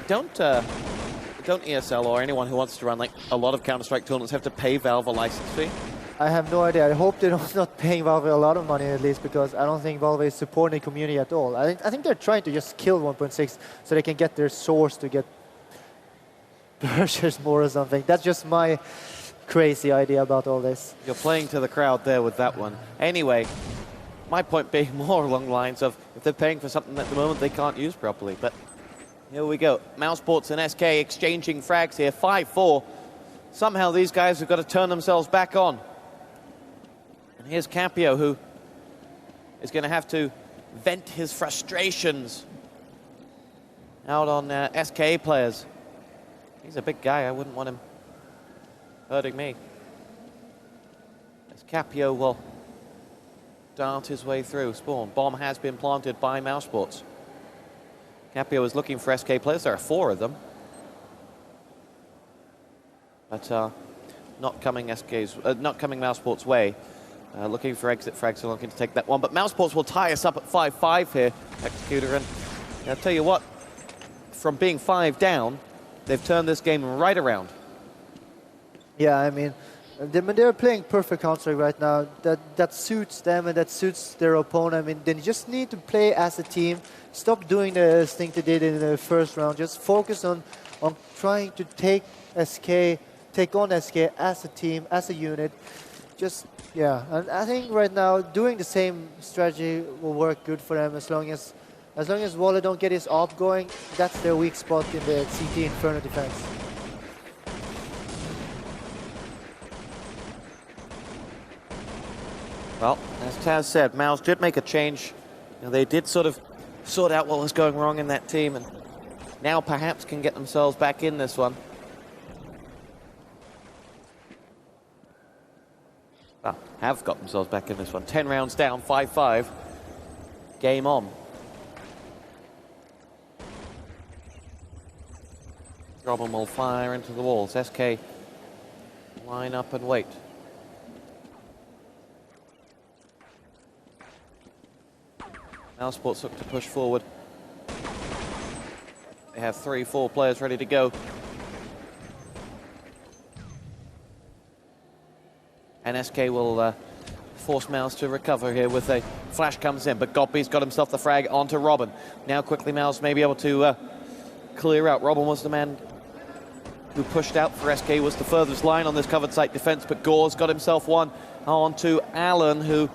Don't ESL or anyone who wants to run like a lot of Counter-Strike tournaments have to pay Valve a license fee? I have no idea. I hope they're not paying Valve a lot of money at least, because I don't think Valve is supporting the community at all. I think they're trying to just kill 1.6 so they can get their source to get purchased more or something. That's just my crazy idea about all this. You're playing to the crowd there with that one. Anyway, my point being more along the lines of if they're paying for something at the moment they can't use properly. But here we go. mouzsports and SK exchanging frags here, 5-4. Somehow these guys have got to turn themselves back on. And here's Capio, who is going to have to vent his frustrations out on SK players. He's a big guy. I wouldn't want him hurting me. As Capio will dart his way through. Spawn. Bomb has been planted by mouzsports. Capio is looking for SK players. There are 4 of them. But not coming mouzsports' way. Looking for exit frags, so looking to take that one. But mouzsports will tie us up at 5-5 here. Executor and I'll tell you what, from being 5 down, they've turned this game right around. Yeah, I mean, they're playing perfect Counter-Strike right now. That suits them and that suits their opponent. I mean, they just need to play as a team. Stop doing the thing they did in the first round. Just focus on trying to take on SK as a team, as a unit. Just, yeah. And I think right now doing the same strategy will work good for them as long as Waller don't get his AWP going. That's their weak spot in the CT Inferno defense. Well, as Taz said, mouz did make a change. They did sort of sort out what was going wrong in that team, and now perhaps can get themselves back in this one. Well, have got themselves back in this one. 10 rounds down, 5-5. Game on. Robin will fire into the walls. SK line up and wait. mousesports look to push forward. They have 3-4 players ready to go. And SK will force mouz to recover here with a flash comes in, but Godby's got himself the frag onto Robin. Now quickly mouz may be able to clear out. Robin was the man who pushed out for SK, was the furthest line on this covered site defense, but Gore's got himself one onto Allen, who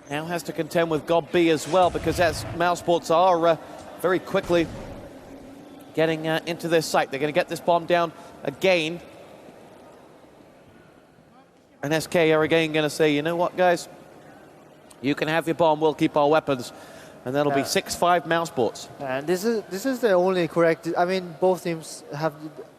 now has to contend with Godby as well, because as mousesports are very quickly getting into this site. They're going to get this bomb down again. And SK are again going to say, you know what, guys? You can have your bomb, we'll keep our weapons. And that'll be 6-5 mousesports. And this is the only correct, I mean, both teams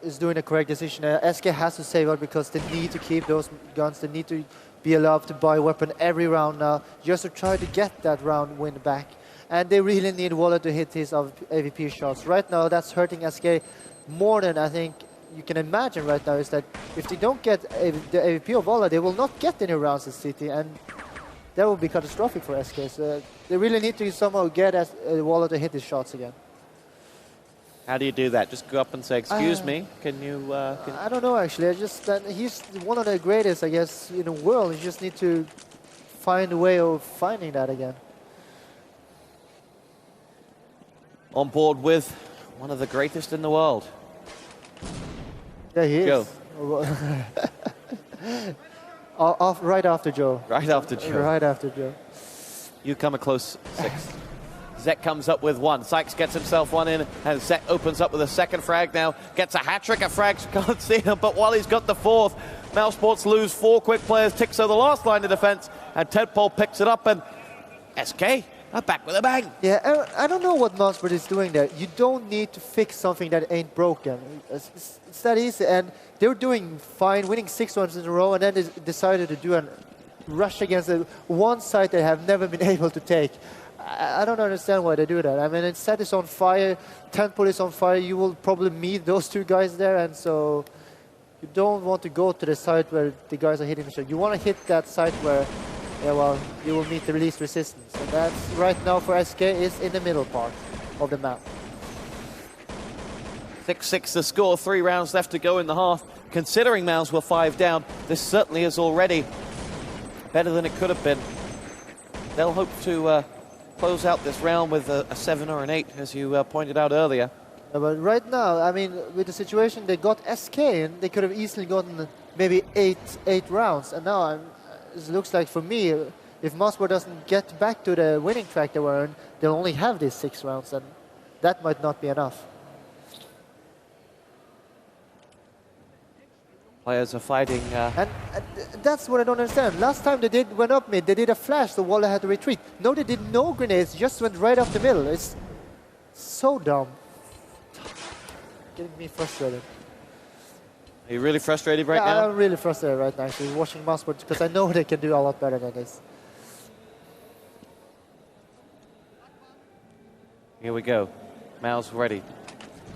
is doing the correct decision. SK has to save out because they need to keep those guns. They need to be allowed to buy a weapon every round now, just to try to get that round win back. And they really need Waller to hit his AVP shots. Right now, that's hurting SK more than I think you can imagine right now, is that if they don't get the AVP of Waller, they will not get any rounds in City, and that will be catastrophic for SK. So they really need to somehow get Waller to hit his shots again. How do you do that? Just go up and say, excuse me, can you... I don't know, actually. I just he's one of the greatest, I guess, in the world. You just need to find a way of finding that again. On board with one of the greatest in the world. Yeah, he is. Joe. Right after Joe. Right after Joe. Right after Joe. You come a close 6. Zek comes up with 1. Sykes gets himself 1 in, and Zek opens up with a second frag now. Gets a hat-trick of frags, can't see him, but while he's got the 4th, mousesports lose 4 quick players. Tixo the last line of defense, and Tedpole picks it up, and SK are back with a bang. Yeah, I don't know what mousesports is doing there. You don't need to fix something that ain't broken. It's that easy, and they were doing fine, winning 6 rounds in a row, and then they decided to do a rush against one side they have never been able to take. I don't understand why they do that. I mean, set is on fire, Tedpole is on fire, you will probably meet those 2 guys there, and so you don't want to go to the side where the guys are hitting each other. You want to hit that side where, yeah, well, you will meet the least resistance. And that's right now for SK is in the middle part of the map. 6-6 the score, 3 rounds left to go in the half. Considering mouz were 5 down, this certainly is already better than it could have been. They'll hope to close out this round with a 7 or an 8, as you pointed out earlier. Yeah, but right now, I mean, with the situation they got SK in, they could have easily gotten maybe 8 rounds. And now it looks like for me, if mousesports doesn't get back to the winning track they were in, they'll only have these 6 rounds, and that might not be enough. Players are fighting. And that's what I don't understand. Last time they went up mid, they did a flash, so Waller had to retreat. No, they did no grenades, just went right up the middle. It's so dumb. Getting me frustrated. Are you really frustrated right yeah, now? I'm really frustrated right now, actually, watching mousesports, because I know they can do a lot better than this. Here we go. mouz ready.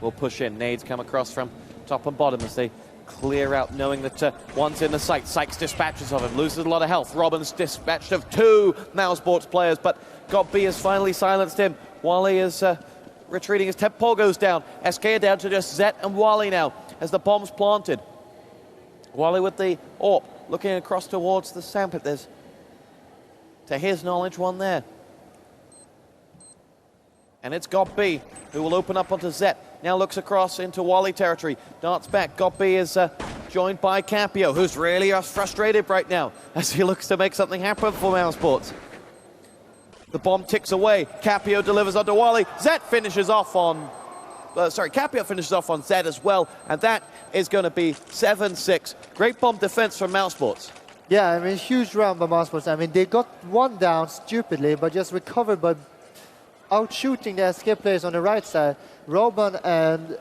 We'll push in. Nades come across from top and bottom as they clear out, knowing that one's in the site. Sykes dispatches of him, loses a lot of health. Robin's dispatched of 2 mousesports players, but Godby has finally silenced him. Wally is retreating as Tempo goes down. SK are down to just Zet and Wally now as the bomb's planted. Wally with the AWP, looking across towards the Sampit. There's, to his knowledge, one there. And it's GOB-B who will open up onto Zet. Now looks across into Wally territory. Darts back. GOB-B is joined by Capio, who's really frustrated right now as he looks to make something happen for mousesports. The bomb ticks away. Capio delivers onto Wally. Zet finishes off on... Capio finishes off on Zed as well, and that is going to be 7-6. Great bomb defense from mousesports. Yeah, I mean, huge round by mousesports. I mean, they got one down stupidly, but just recovered by out-shooting the SK players on the right side. Robin and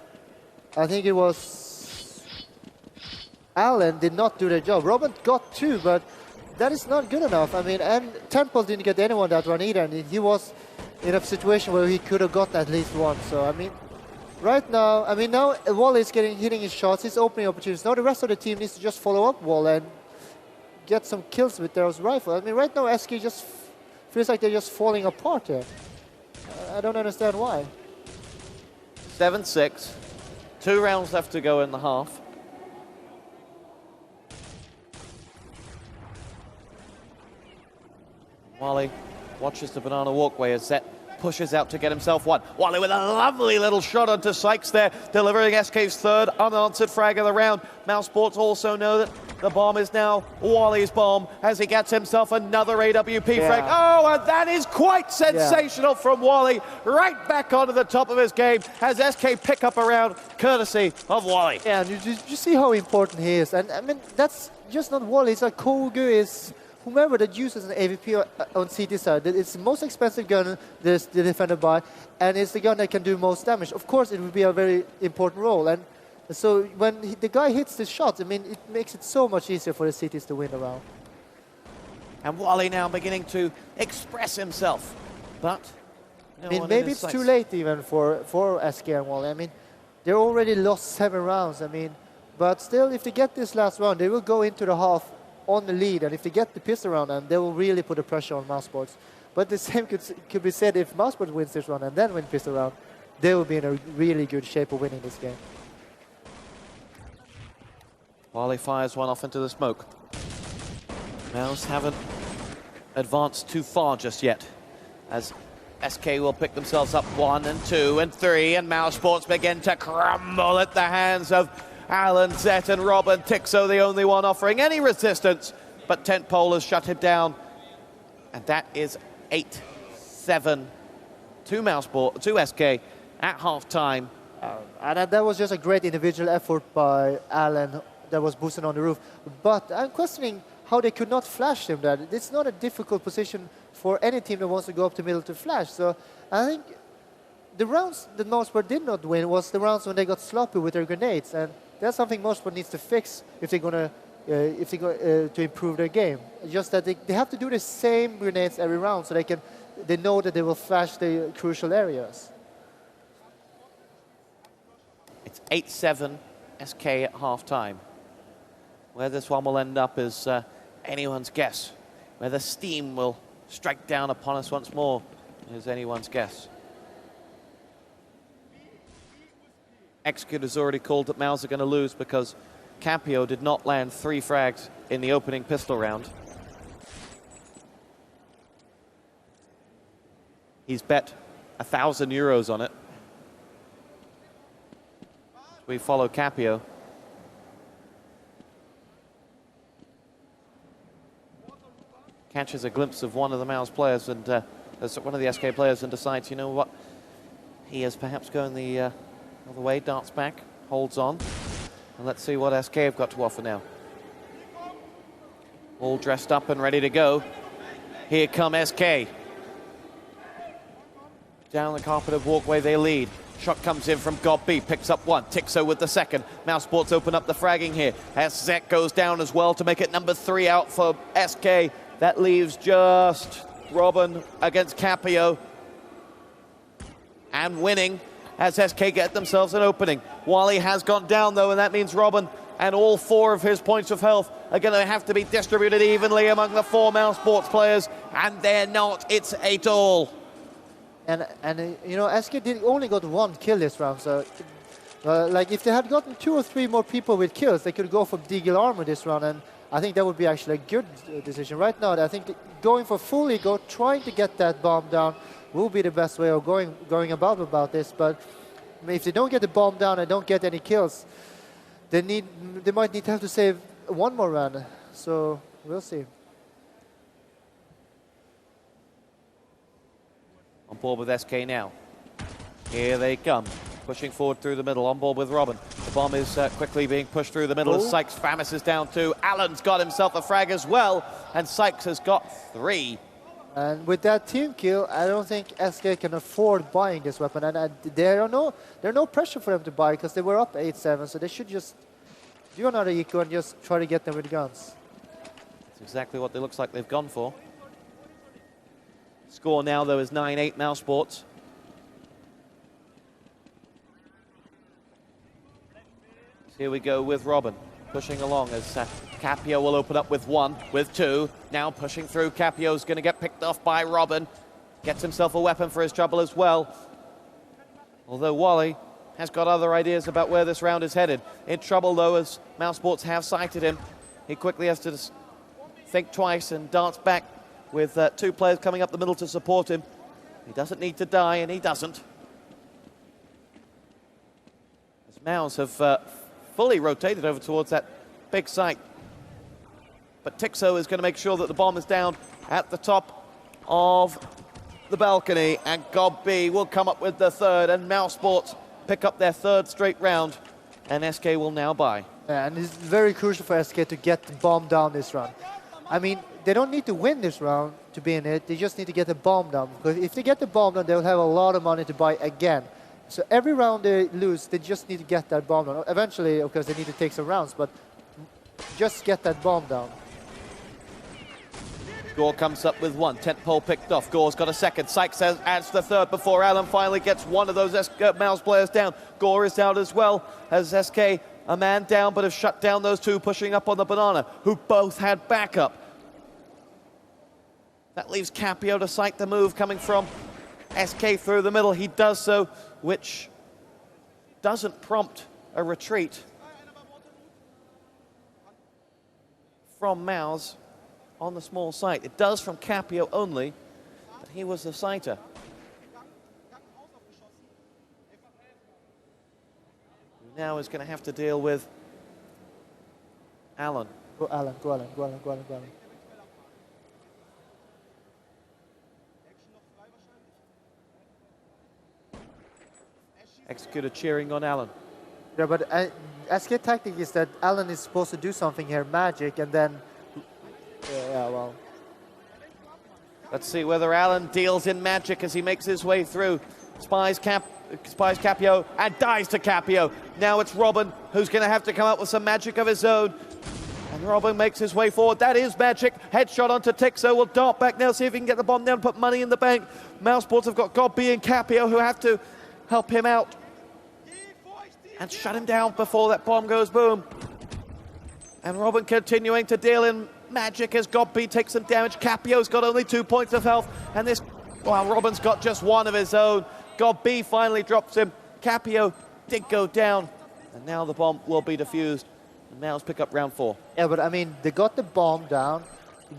I think it was Allen did not do their job. Robin got 2, but that is not good enough. I mean, and Temple didn't get anyone that run either, and he was in a situation where he could have gotten at least one. So, I mean, right now, I mean, now Wall is hitting his shots, he's opening opportunities. Now the rest of the team needs to just follow up Wall and get some kills with their rifle. I mean, right now SK just feels like they're just falling apart here. I don't understand why. 7-6. 2 rounds left to go in the half. Wally watches the banana walkway as Zet pushes out to get himself one. Wally with a lovely little shot onto Sykes there, delivering SK's 3rd unanswered frag of the round. mousesports also know that the bomb is now Wally's bomb as he gets himself another AWP frag. Oh, and that is quite sensational from Wally. Right back onto the top of his game as SK pick up a round courtesy of Wally. Yeah, and you see how important he is. And I mean, that's just not Wally. It's like Kogu is whomever that uses an AVP on CT side. It's the most expensive gun the defender buy, and it's the gun that can do most damage. Of course, it would be a very important role. And so when the guy hits the shot, I mean, it makes it so much easier for the CTs to win the round. And Wally now beginning to express himself, but I mean, maybe it's too late even for SK and Wally. I mean, they're already lost 7 rounds. I mean, but still, if they get this last round, they will go into the half on the lead, and if they get the pistol round, and they will really put the pressure on mousesports. But the same could be said if mousesports wins this round and then win pistol round, they will be in a really good shape of winning this game. Wally fires one off into the smoke. Mouse haven't advanced too far just yet, as SK will pick themselves up 1 and 2 and 3, and mousesports begin to crumble at the hands of Alan, Zet and Robin. Tixo the only one offering any resistance, but Tentpole has shut him down. And that is 8-7 to SK at half-time. And that was just a great individual effort by Alan that was boosting on the roof. But I'm questioning how they could not flash him there. It's not a difficult position for any team that wants to go up to middle to flash. So I think the rounds that mousesports did not win was the rounds when they got sloppy with their grenades. And that's something mousesports needs to fix if they're going to improve their game. Just that they have to do the same grenades every round so they know that they will flash the crucial areas. It's 8-7 SK at half-time. Where this one will end up is anyone's guess. Whether Steam will strike down upon us once more is anyone's guess. Executor's already called that Mouse are going to lose because Capio did not land 3 frags in the opening pistol round. He's bet €1,000 on it. We follow Capio. Catches a glimpse of one of the Mouse players and one of the SK players and decides, you know what, he is perhaps going the other way, darts back, holds on. And let's see what SK have got to offer now. All dressed up and ready to go. Here come SK. Down the carpeted walkway they lead. Shot comes in from GOB-B, picks up 1. Tixo with the 2nd. mousesports open up the fragging here. As Zek goes down as well to make it number 3 out for SK. That leaves just Robin against Capio. And winning as SK get themselves an opening. Wally has gone down though, and that means Robin and all 4 of his points of health are going to have to be distributed evenly among the 4 mousesports players, and they're not. It's 8-all. And you know, SK only got 1 kill this round, so like if they had gotten 2 or 3 more people with kills, they could go for Deagle armor this round, and I think that would be actually a good decision. Right now, I think going for full ego, trying to get that bomb down, will be the best way of going about this. But if they don't get the bomb down and don't get any kills, they might need to have to save 1 more round. So we'll see. On board with SK now. Here they come. Pushing forward through the middle, on board with Robin. The bomb is quickly being pushed through the middle as Sykes. Famis is down 2. Allen's got himself a frag as well, and Sykes has got 3. And with that team kill, I don't think SK can afford buying this weapon. And there's no pressure for them to buy because they were up 8-7, so they should just do another eco and just try to get them with guns. That's exactly what it looks like they've gone for. Score now, though, is 9-8 mousesports. Here we go with Robin, pushing along as Capio will open up with 1, with 2. Now pushing through, Capio's going to get picked off by Robin. Gets himself a weapon for his trouble as well. Although Wally has got other ideas about where this round is headed. In trouble, though, as mousesports have sighted him. He quickly has to think twice and dance back with 2 players coming up the middle to support him. He doesn't need to die, and he doesn't. As Mouse have fully rotated over towards that big site. But Tixo is going to make sure that the bomb is down at the top of the balcony, and Gob B will come up with the 3rd, and mousesports pick up their 3rd straight round, and SK will now buy. Yeah, and it's very crucial for SK to get the bomb down this round. I mean, they don't need to win this round to be in it, they just need to get the bomb down, because if they get the bomb down, they'll have a lot of money to buy again. So every round they lose, they just need to get that bomb down. Eventually, of course, they need to take some rounds, but just get that bomb down. Gore comes up with 1. Tent pole picked off. Gore's got a 2nd. Sykes adds the 3rd before Allen finally gets one of those Mouse players down. Gore is down as well as SK, a man down, but have shut down those 2 pushing up on the banana, who both had backup. That leaves Capio to sight the move coming from SK through the middle. He does so, which doesn't prompt a retreat from Mouse on the small site. It does from Capio only, but he was the sighter. Who now is going to have to deal with Allen. Go Allen, go Allen, go Allen, go Allen, go Allen. Executor cheering on Allen. Yeah, but SK tactic is that Allen is supposed to do something here, magic, and then... Yeah, well... Let's see whether Allen deals in magic as he makes his way through. Spies Capio and dies to Capio. Now it's Robin who's going to have to come up with some magic of his own. And Robin makes his way forward. That is magic. Headshot onto Tixo. Will dart back now, see if he can get the bomb down, put money in the bank. Mousesports have got Gob B and Capio who have to help him out and shut him down before that bomb goes boom. And Robin continuing to deal in magic as Gob B takes some damage. Capio's got only 2 points of health, and this, well, Robin's got just 1 of his own. Gob B finally drops him. Capio did go down, and now the bomb will be defused. And Mouse pick up round 4. Yeah, but I mean, they got the bomb down.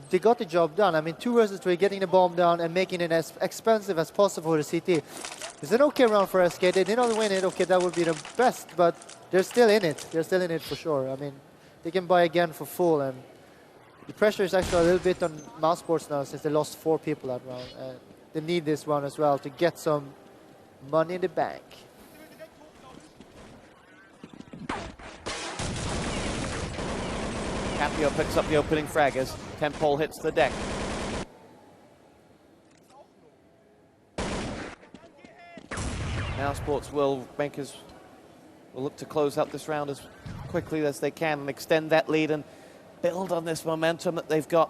They got the job done. I mean, 2 versus 3, getting the bomb down and making it as expensive as possible for the CT. It's an okay round for SK. They did not win it. Okay, that would be the best, but they're still in it. They're still in it for sure. I mean, they can buy again for full, and the pressure is actually a little bit on mousesports now since they lost 4 people that round. They need this round as well to get some money in the bank. Capio picks up the opening frag as Tempole hits the deck. Mousesports will look to close out this round as quickly as they can and extend that lead and build on this momentum that they've got.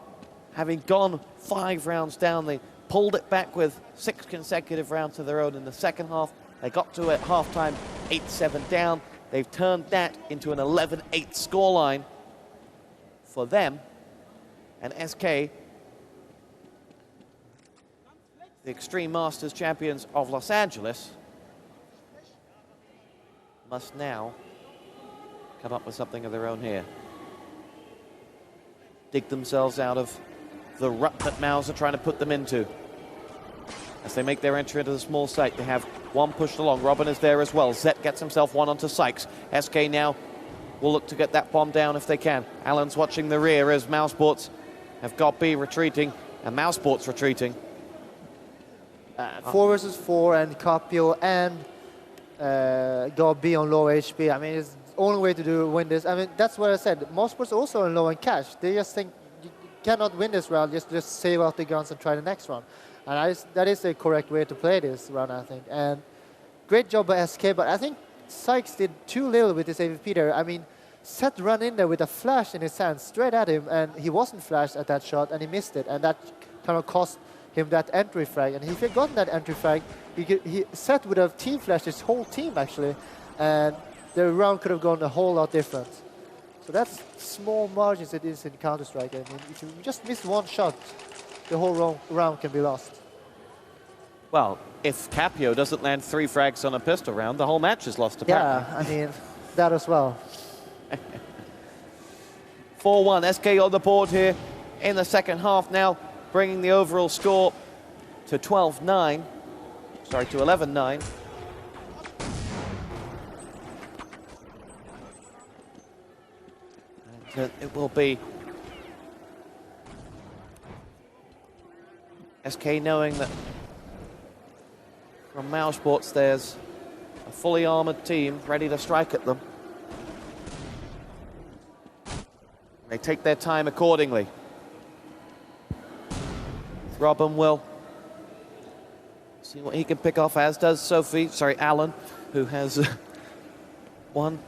Having gone 5 rounds down, they pulled it back with 6 consecutive rounds of their own in the second half. They got to at halftime 8-7 down. They've turned that into an 11-8 scoreline for them. And SK, the Extreme Masters champions of Los Angeles, must now come up with something of their own here. Dig themselves out of the rut that mouz are trying to put them into. As they make their entry into the small site, they have one pushed along. Robin is there as well. Zet gets himself one onto Sykes. SK now will look to get that bomb down if they can. Alan's watching the rear as mousesports have got B retreating and mousesports retreating. 4 versus 4 and Capio and got B on low HP. I mean, it's the only way to win this. I mean, that's what I said. mousesports also on low in cash. They just think you cannot win this round. Just save out the guns and try the next round. And that is the correct way to play this round, I think. And great job by SK, but I think Sykes did too little with his AVP there. I mean, Seth ran in there with a flash in his hand straight at him, and he wasn't flashed at that shot, and he missed it. And that kind of cost him that entry frag. And if he had gotten that entry frag, Seth would have team flashed his whole team, actually. And the round could have gone a whole lot different. So that's small margins it is in Counter-Strike. I mean, if you just miss one shot, the whole round can be lost. Well, if Capio doesn't land 3 frags on a pistol round, the whole match is lost apparently. Yeah, I mean, that as well. 4-1, SK on the board here in the second half now, bringing the overall score to 12-9. Sorry, to 11-9. And it will be SK knowing that from mousesports there's a fully armored team ready to strike at them. They take their time accordingly. Robin will see what he can pick off, as does Alan, who has one.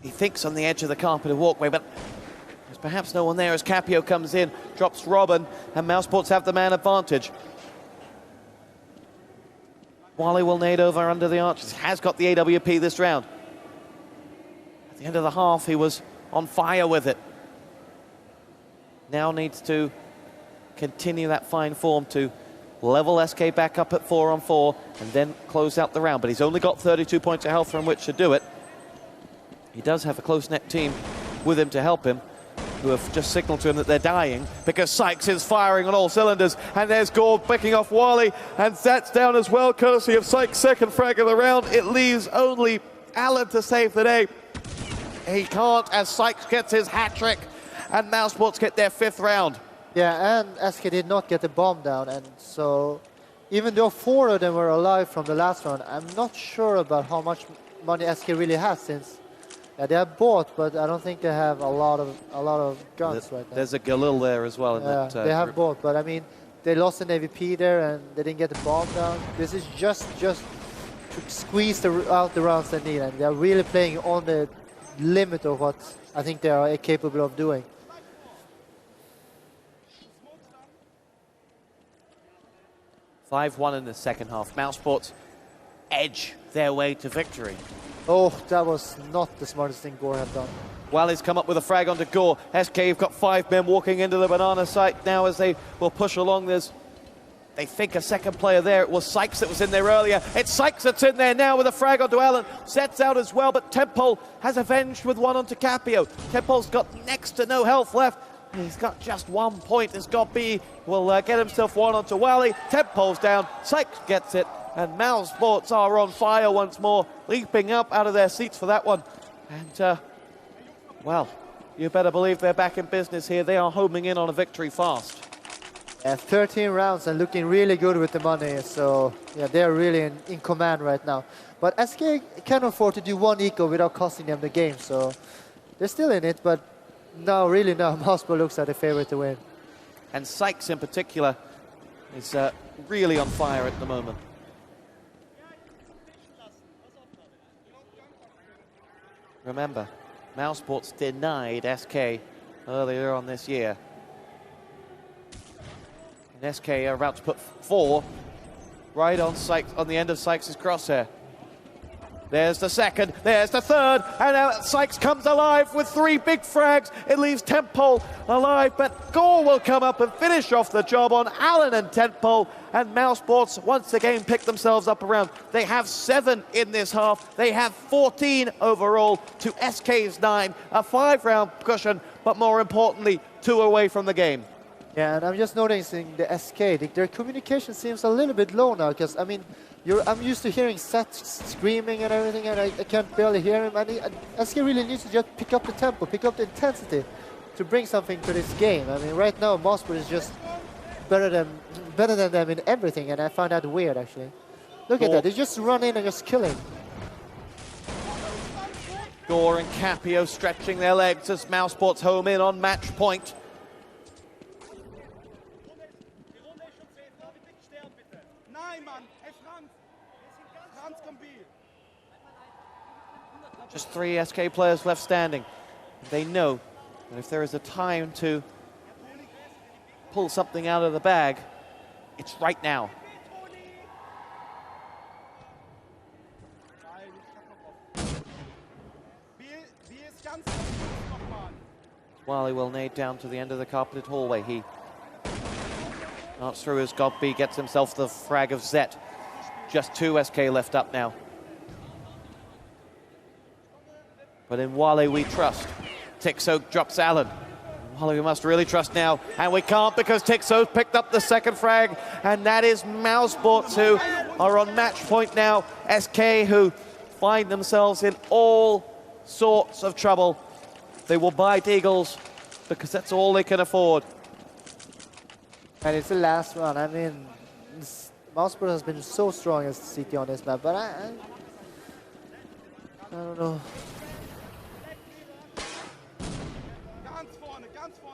He thinks on the edge of the carpeted walkway, but there's perhaps no one there as Capio comes in, drops Robin, and mousesports have the man advantage. Wally will nade over under the arches. Has got the AWP this round. At the end of the half, he was on fire with it. Now needs to continue that fine form to level SK back up at 4-on-4 and then close out the round. But he's only got 32 points of health from which to do it. He does have a close-knit team with him to help him, who have just signaled to him that they're dying because Sykes is firing on all cylinders. And there's Gore picking off Wally, and Zat's down as well, courtesy of Sykes' second frag of the round. It leaves only Alan to save the day. He can't, as Sykes gets his hat-trick, and mousesports get their 5th round. Yeah, and SK did not get the bomb down, and so even though 4 of them were alive from the last round, I'm not sure about how much money SK really has, since they have bought, but I don't think they have a lot of guns right now. There's a Galil there as well. In that, they have group. bought, but I mean, they lost an AVP there, and they didn't get the bomb down. This is just to squeeze out the rounds they need, and they're really playing on the limit of what I think they are capable of doing. (5-1) in the second half. mousesports edge their way to victory. Oh, that was not the smartest thing Gore had done. Wally's come up with a frag onto Gore. SK have got 5 men walking into the banana site now as they will push along. They think a second player there. It was Sykes that was in there earlier. It's Sykes that's in there now with a frag onto Alan. Sets out as well, but Tempole has avenged with one onto Capio. Tempole's got next to no health left. He's got just 1 point. As God B will get himself one onto Wally. Tempole's down. Sykes gets it. And mousesports are on fire once more, leaping up out of their seats for that one. And, well, you better believe they're back in business here. They are homing in on a victory fast. 13 rounds and looking really good with the money. So, yeah, they're really in command right now. But SK can afford to do 1 eco without costing them the game. So they're still in it, but now, really now, mousesports looks like a favorite to win. And Sykes in particular is really on fire at the moment. Remember, mousesports denied SK earlier on this year. And SK are about to put 4 right on Sykes, on the end of Sykes' crosshair. There's the second, there's the third, and now Sykes comes alive with 3 big frags. It leaves Tentpole alive, but Gore will come up and finish off the job on Allen and Tentpole, and Mousesports once again pick themselves up around. They have 7 in this half. They have 14 overall to SK's 9, a 5-round cushion, but more importantly, 2 away from the game. Yeah, and I'm just noticing the SK, their communication seems a little bit low now, because, I mean, I'm used to hearing Seth screaming and everything, and I can't barely hear him. And SK really needs to just pick up the tempo, pick up the intensity to bring something to this game. I mean, right now, Mosport is just better than them in everything, and I find that weird, actually. Look at that, they just run in and just kill him. Gore and Capio stretching their legs as Mousesports home in on match point. Just 3 SK players left standing. They know that if there is a time to pull something out of the bag, it's right now. Wally will nade down to the end of the carpeted hallway. He darts through his Godby, gets himself the frag of Zet. Just 2 SK left up now. But in Wally we trust. Tixo drops Allen. Wally we must really trust now, and we can't because Tixo picked up the second frag, and that is Mousesports who are on match point now. SK who find themselves in all sorts of trouble. They will buy Deagles because that's all they can afford. And it's the last one. I mean, Mousesports has been so strong as CT on this map, but I don't know.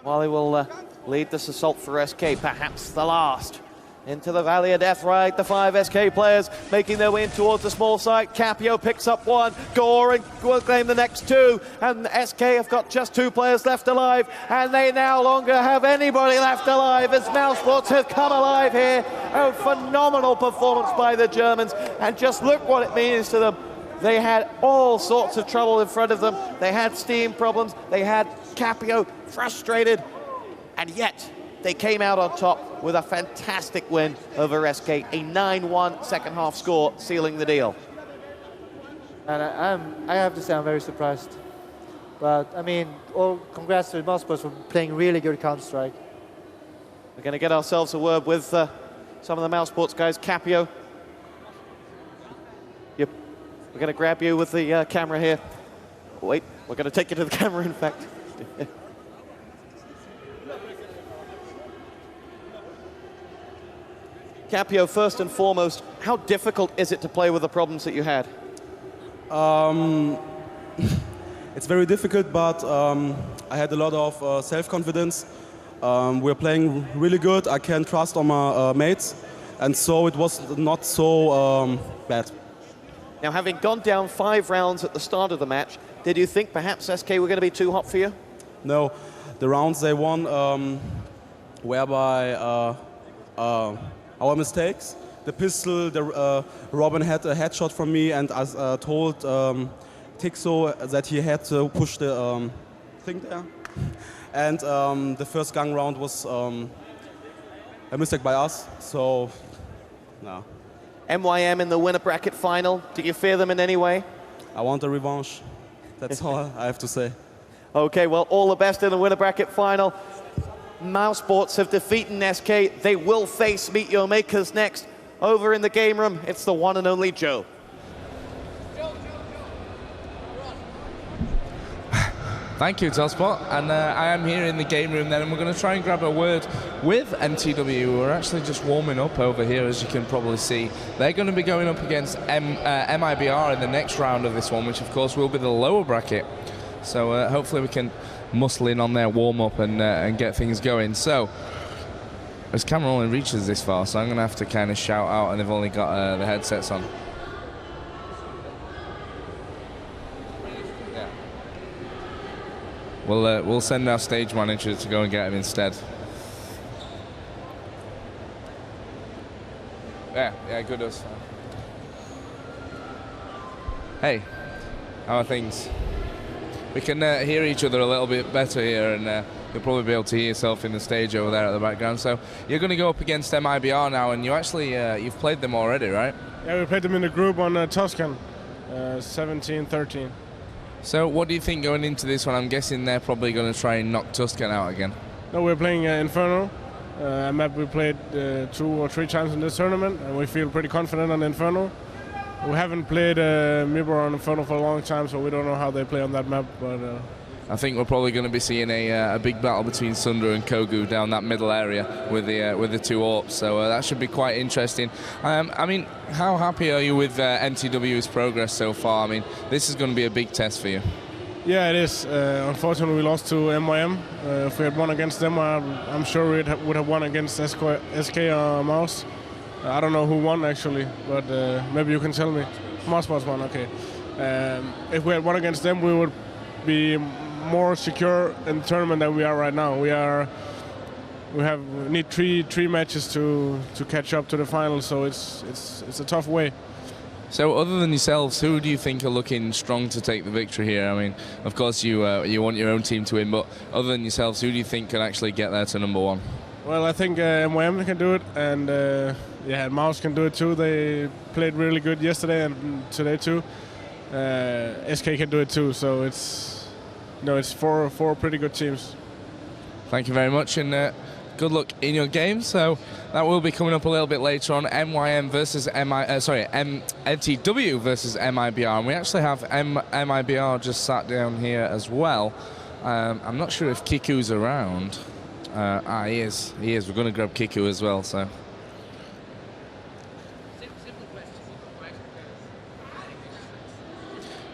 Wally will lead this assault for SK, perhaps the last. Into the Valley of Death ride, the 5 SK players making their way in towards the small site. Capio picks up 1, Gore will claim the next 2, and SK have got just 2 players left alive, and they no longer have anybody left alive as Mousesports have come alive here. A phenomenal performance by the Germans, and just look what it means to them. They had all sorts of trouble in front of them. They had steam problems, they had Capio frustrated, and yet they came out on top with a fantastic win over SK, a 9-1 second half score, sealing the deal. And I have to say I'm very surprised. But I mean, congrats to Mousesports for playing really good Counter-Strike. We're going to get ourselves a word with some of the Mousesports guys. Capio, we're going to grab you with the camera here. Wait, we're going to take you to the camera, in fact. Capio, first and foremost, how difficult is it to play with the problems that you had? It's very difficult, but I had a lot of self-confidence. We're playing really good. I can trust on my mates, and so it was not so bad. Now, having gone down 5 rounds at the start of the match, did you think perhaps SK were going to be too hot for you? No, the rounds they won whereby our mistakes. The pistol, Robin had a headshot from me, and I told Tixo that he had to push the thing there. And the first gun round was a mistake by us, so no. MYM in the winner bracket final, do you fear them in any way? I want a revanche. That's all I have to say. Okay, well, all the best in the winner bracket final. Mousesports have defeated SK. They will face Meet Your Makers next. Over in the game room, it's the one and only Joe. Thank you, Telspot. And I am here in the game room then, and we're going to try and grab a word with MTW. We're actually just warming up over here, as you can probably see. They're going to be going up against MIBR in the next round of this one, which of course will be the lower bracket. So hopefully we can muscle in on their warm-up and get things going. So, this camera only reaches this far, so I'm going to have to kind of shout out, and they've only got the headsets on. We'll send our stage manager to go and get him instead. Yeah, good us. Hey, how are things? We can hear each other a little bit better here, and you'll probably be able to hear yourself in the stage over there at the background. So you're going to go up against MIBR now, and you actually you've played them already, right? Yeah, we played them in the group on Tuscan, 17-13. So what do you think going into this one? I'm guessing they're probably going to try and knock Tuscan out again. No, we're playing Inferno, a map we played 2 or 3 times in this tournament, and we feel pretty confident on Inferno. We haven't played Mibor on Inferno for a long time, so we don't know how they play on that map. But I think we're probably going to be seeing a big battle between Sunder and Kogu down that middle area with the 2 AWPs. So that should be quite interesting. I mean, how happy are you with MTW's progress so far? I mean, this is going to be a big test for you. yeah, it is. Unfortunately, we lost to MYM. If we had won against them, I'm sure we would have won against SK or mouz. I don't know who won actually, but maybe you can tell me. mouz won, okay. If we had won against them, we would be more secure in the tournament than we are right now. We need three matches to catch up to the final, so it's a tough way. So other than yourselves, who do you think are looking strong to take the victory here? I mean, of course you want your own team to win, but other than yourselves, who do you think can actually get there to number 1? Well, I think MYM can do it, and mouz can do it too. They played really good yesterday and today too. SK can do it too, so it's 4 pretty good teams. Thank you very much, and good luck in your game. So that will be coming up a little bit later on. MYM versus MTW versus MIBR, and we actually have MIBR just sat down here as well. I'm not sure if Kiku's around. He is. We're going to grab Kiku as well. So.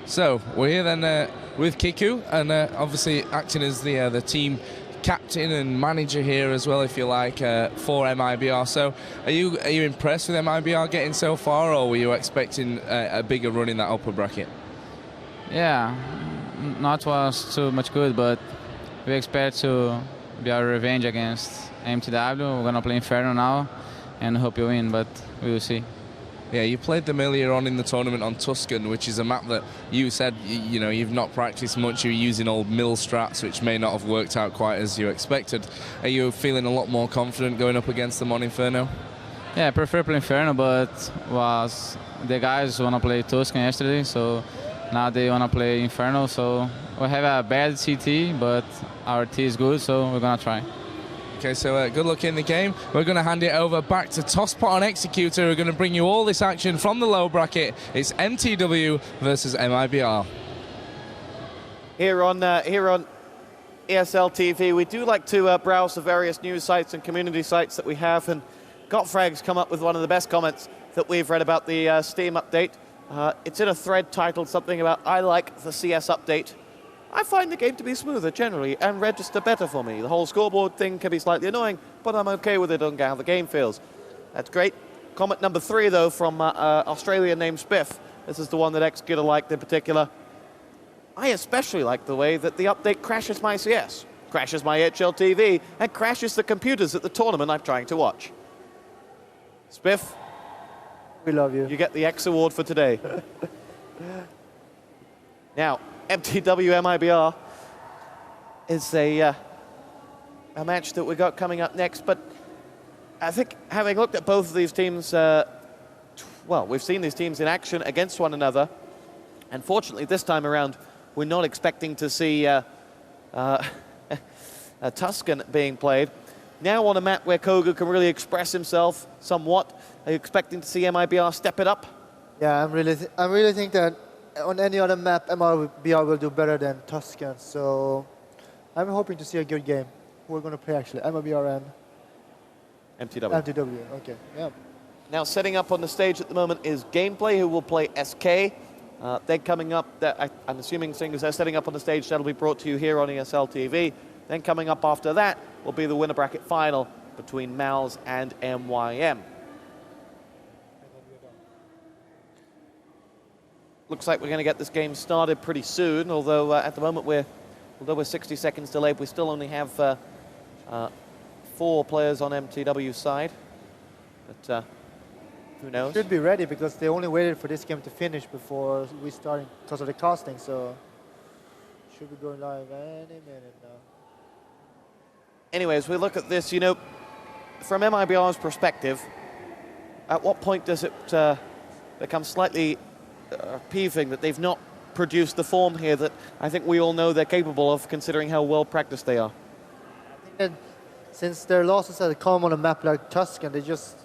So we're here then with Kiku, and obviously acting as the team captain and manager here as well, if you like, for MIBR. So are you impressed with MIBR getting so far, or were you expecting a bigger run in that upper bracket? Yeah, not was too much good, but we expect to be our revenge against MTW. We're gonna play Inferno now and hope you win, but we will see. Yeah, you played them earlier on in the tournament on Tuscan, which is a map that you said you've not practiced much. You're using old mill strats, which may not have worked out quite as you expected. Are you feeling a lot more confident going up against them on Inferno? Yeah, I prefer play Inferno, but the guys wanna play Tuscan yesterday, so now they wanna play Inferno. So we have a bad CT, but our T is good, so we're gonna try. Okay, so good luck in the game. We're going to hand it over back to Tosspot and Executor. We're going to bring you all this action from the low bracket. It's MTW versus MIBR. Here on ESL TV, we do like to browse the various news sites and community sites that we have, and Gotfrag's come up with one of the best comments that we've read about the Steam update. It's in a thread titled something about "I like the CS update. I find the game to be smoother generally and register better for me. The whole scoreboard thing can be slightly annoying, but I'm okay with it on how the game feels." That's great. Comment number 3, though, from Australian named Spiff. This is the one that Executor liked in particular. "I especially like the way that the update crashes my CS, crashes my HLTV, and crashes the computers at the tournament I'm trying to watch." Spiff, we love you. You get the X award for today. Now, MTW MIBR is a match that we got coming up next, but I think having looked at both of these teams, well, we've seen these teams in action against one another, and fortunately this time around we're not expecting to see a Tuscan being played. Now on a map where Kogu can really express himself somewhat, are you expecting to see MIBR step it up? Yeah, I really think that on any other map, MIBR will do better than Tuscan, so I'm hoping to see a good game. We're going to play actually, MIBR and MTW. MTW, okay, yeah. Now setting up on the stage at the moment is Gameplay, who will play SK. Then coming up, I'm assuming seeing as they're setting up on the stage, that'll be brought to you here on ESL TV. Then coming up after that will be the winner bracket final between mouz and MYM. Looks like we're going to get this game started pretty soon, although at the moment we're 60 seconds delayed, we still only have 4 players on MTW's side. But Who knows? Should be ready because they only waited for this game to finish before we starting because of the casting. So should be going live any minute now. Anyways, we look at this, from MIBR's perspective, at what point does it become slightly peeving that they've not produced the form here that I think we all know they're capable of, considering how well practiced they are? I think that since their losses had come on a map like Tuscan, they're just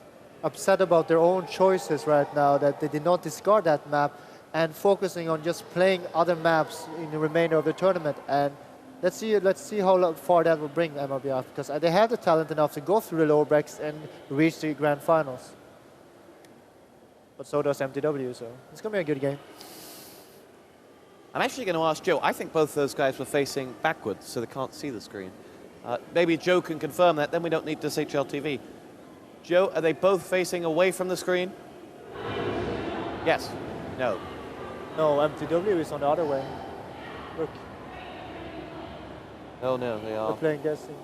upset about their own choices right now, that they did not discard that map and focusing on just playing other maps in the remainder of the tournament. And let's see how far that will bring MIBR, because they have the talent enough to go through the lower brackets and reach the grand finals. But so does MTW, so it's going to be a good game. I'm actually going to ask Joe. I think both those guys were facing backwards, so they can't see the screen. Maybe Joe can confirm that, then we don't need this HLTV. Joe, are they both facing away from the screen? Yes. No. No, MTW is on the other way. Look. Oh no, they are. They're playing guessing.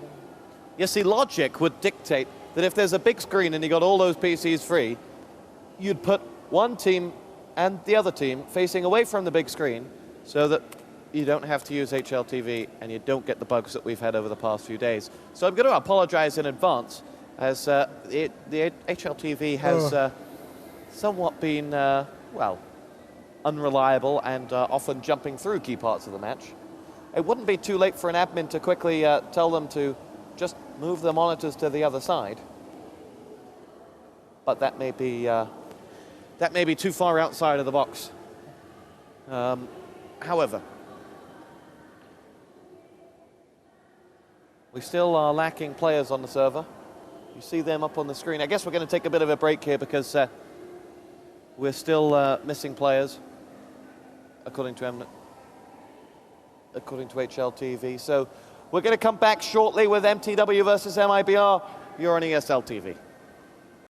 You see, logic would dictate that if there's a big screen and you got all those PCs free, you'd put one team and the other team facing away from the big screen so that you don't have to use HLTV and you don't get the bugs that we've had over the past few days. So I'm going to apologize in advance, as the HLTV has somewhat been, well, unreliable and often jumping through key parts of the match. It wouldn't be too late for an admin to quickly tell them to just move the monitors to the other side. But that may be too far outside of the box. However, we still are lacking players on the server. You see them up on the screen. I guess we're going to take a bit of a break here because we're still missing players, according to HLTV. So we're going to come back shortly with MTW versus MIBR. You're on ESL TV.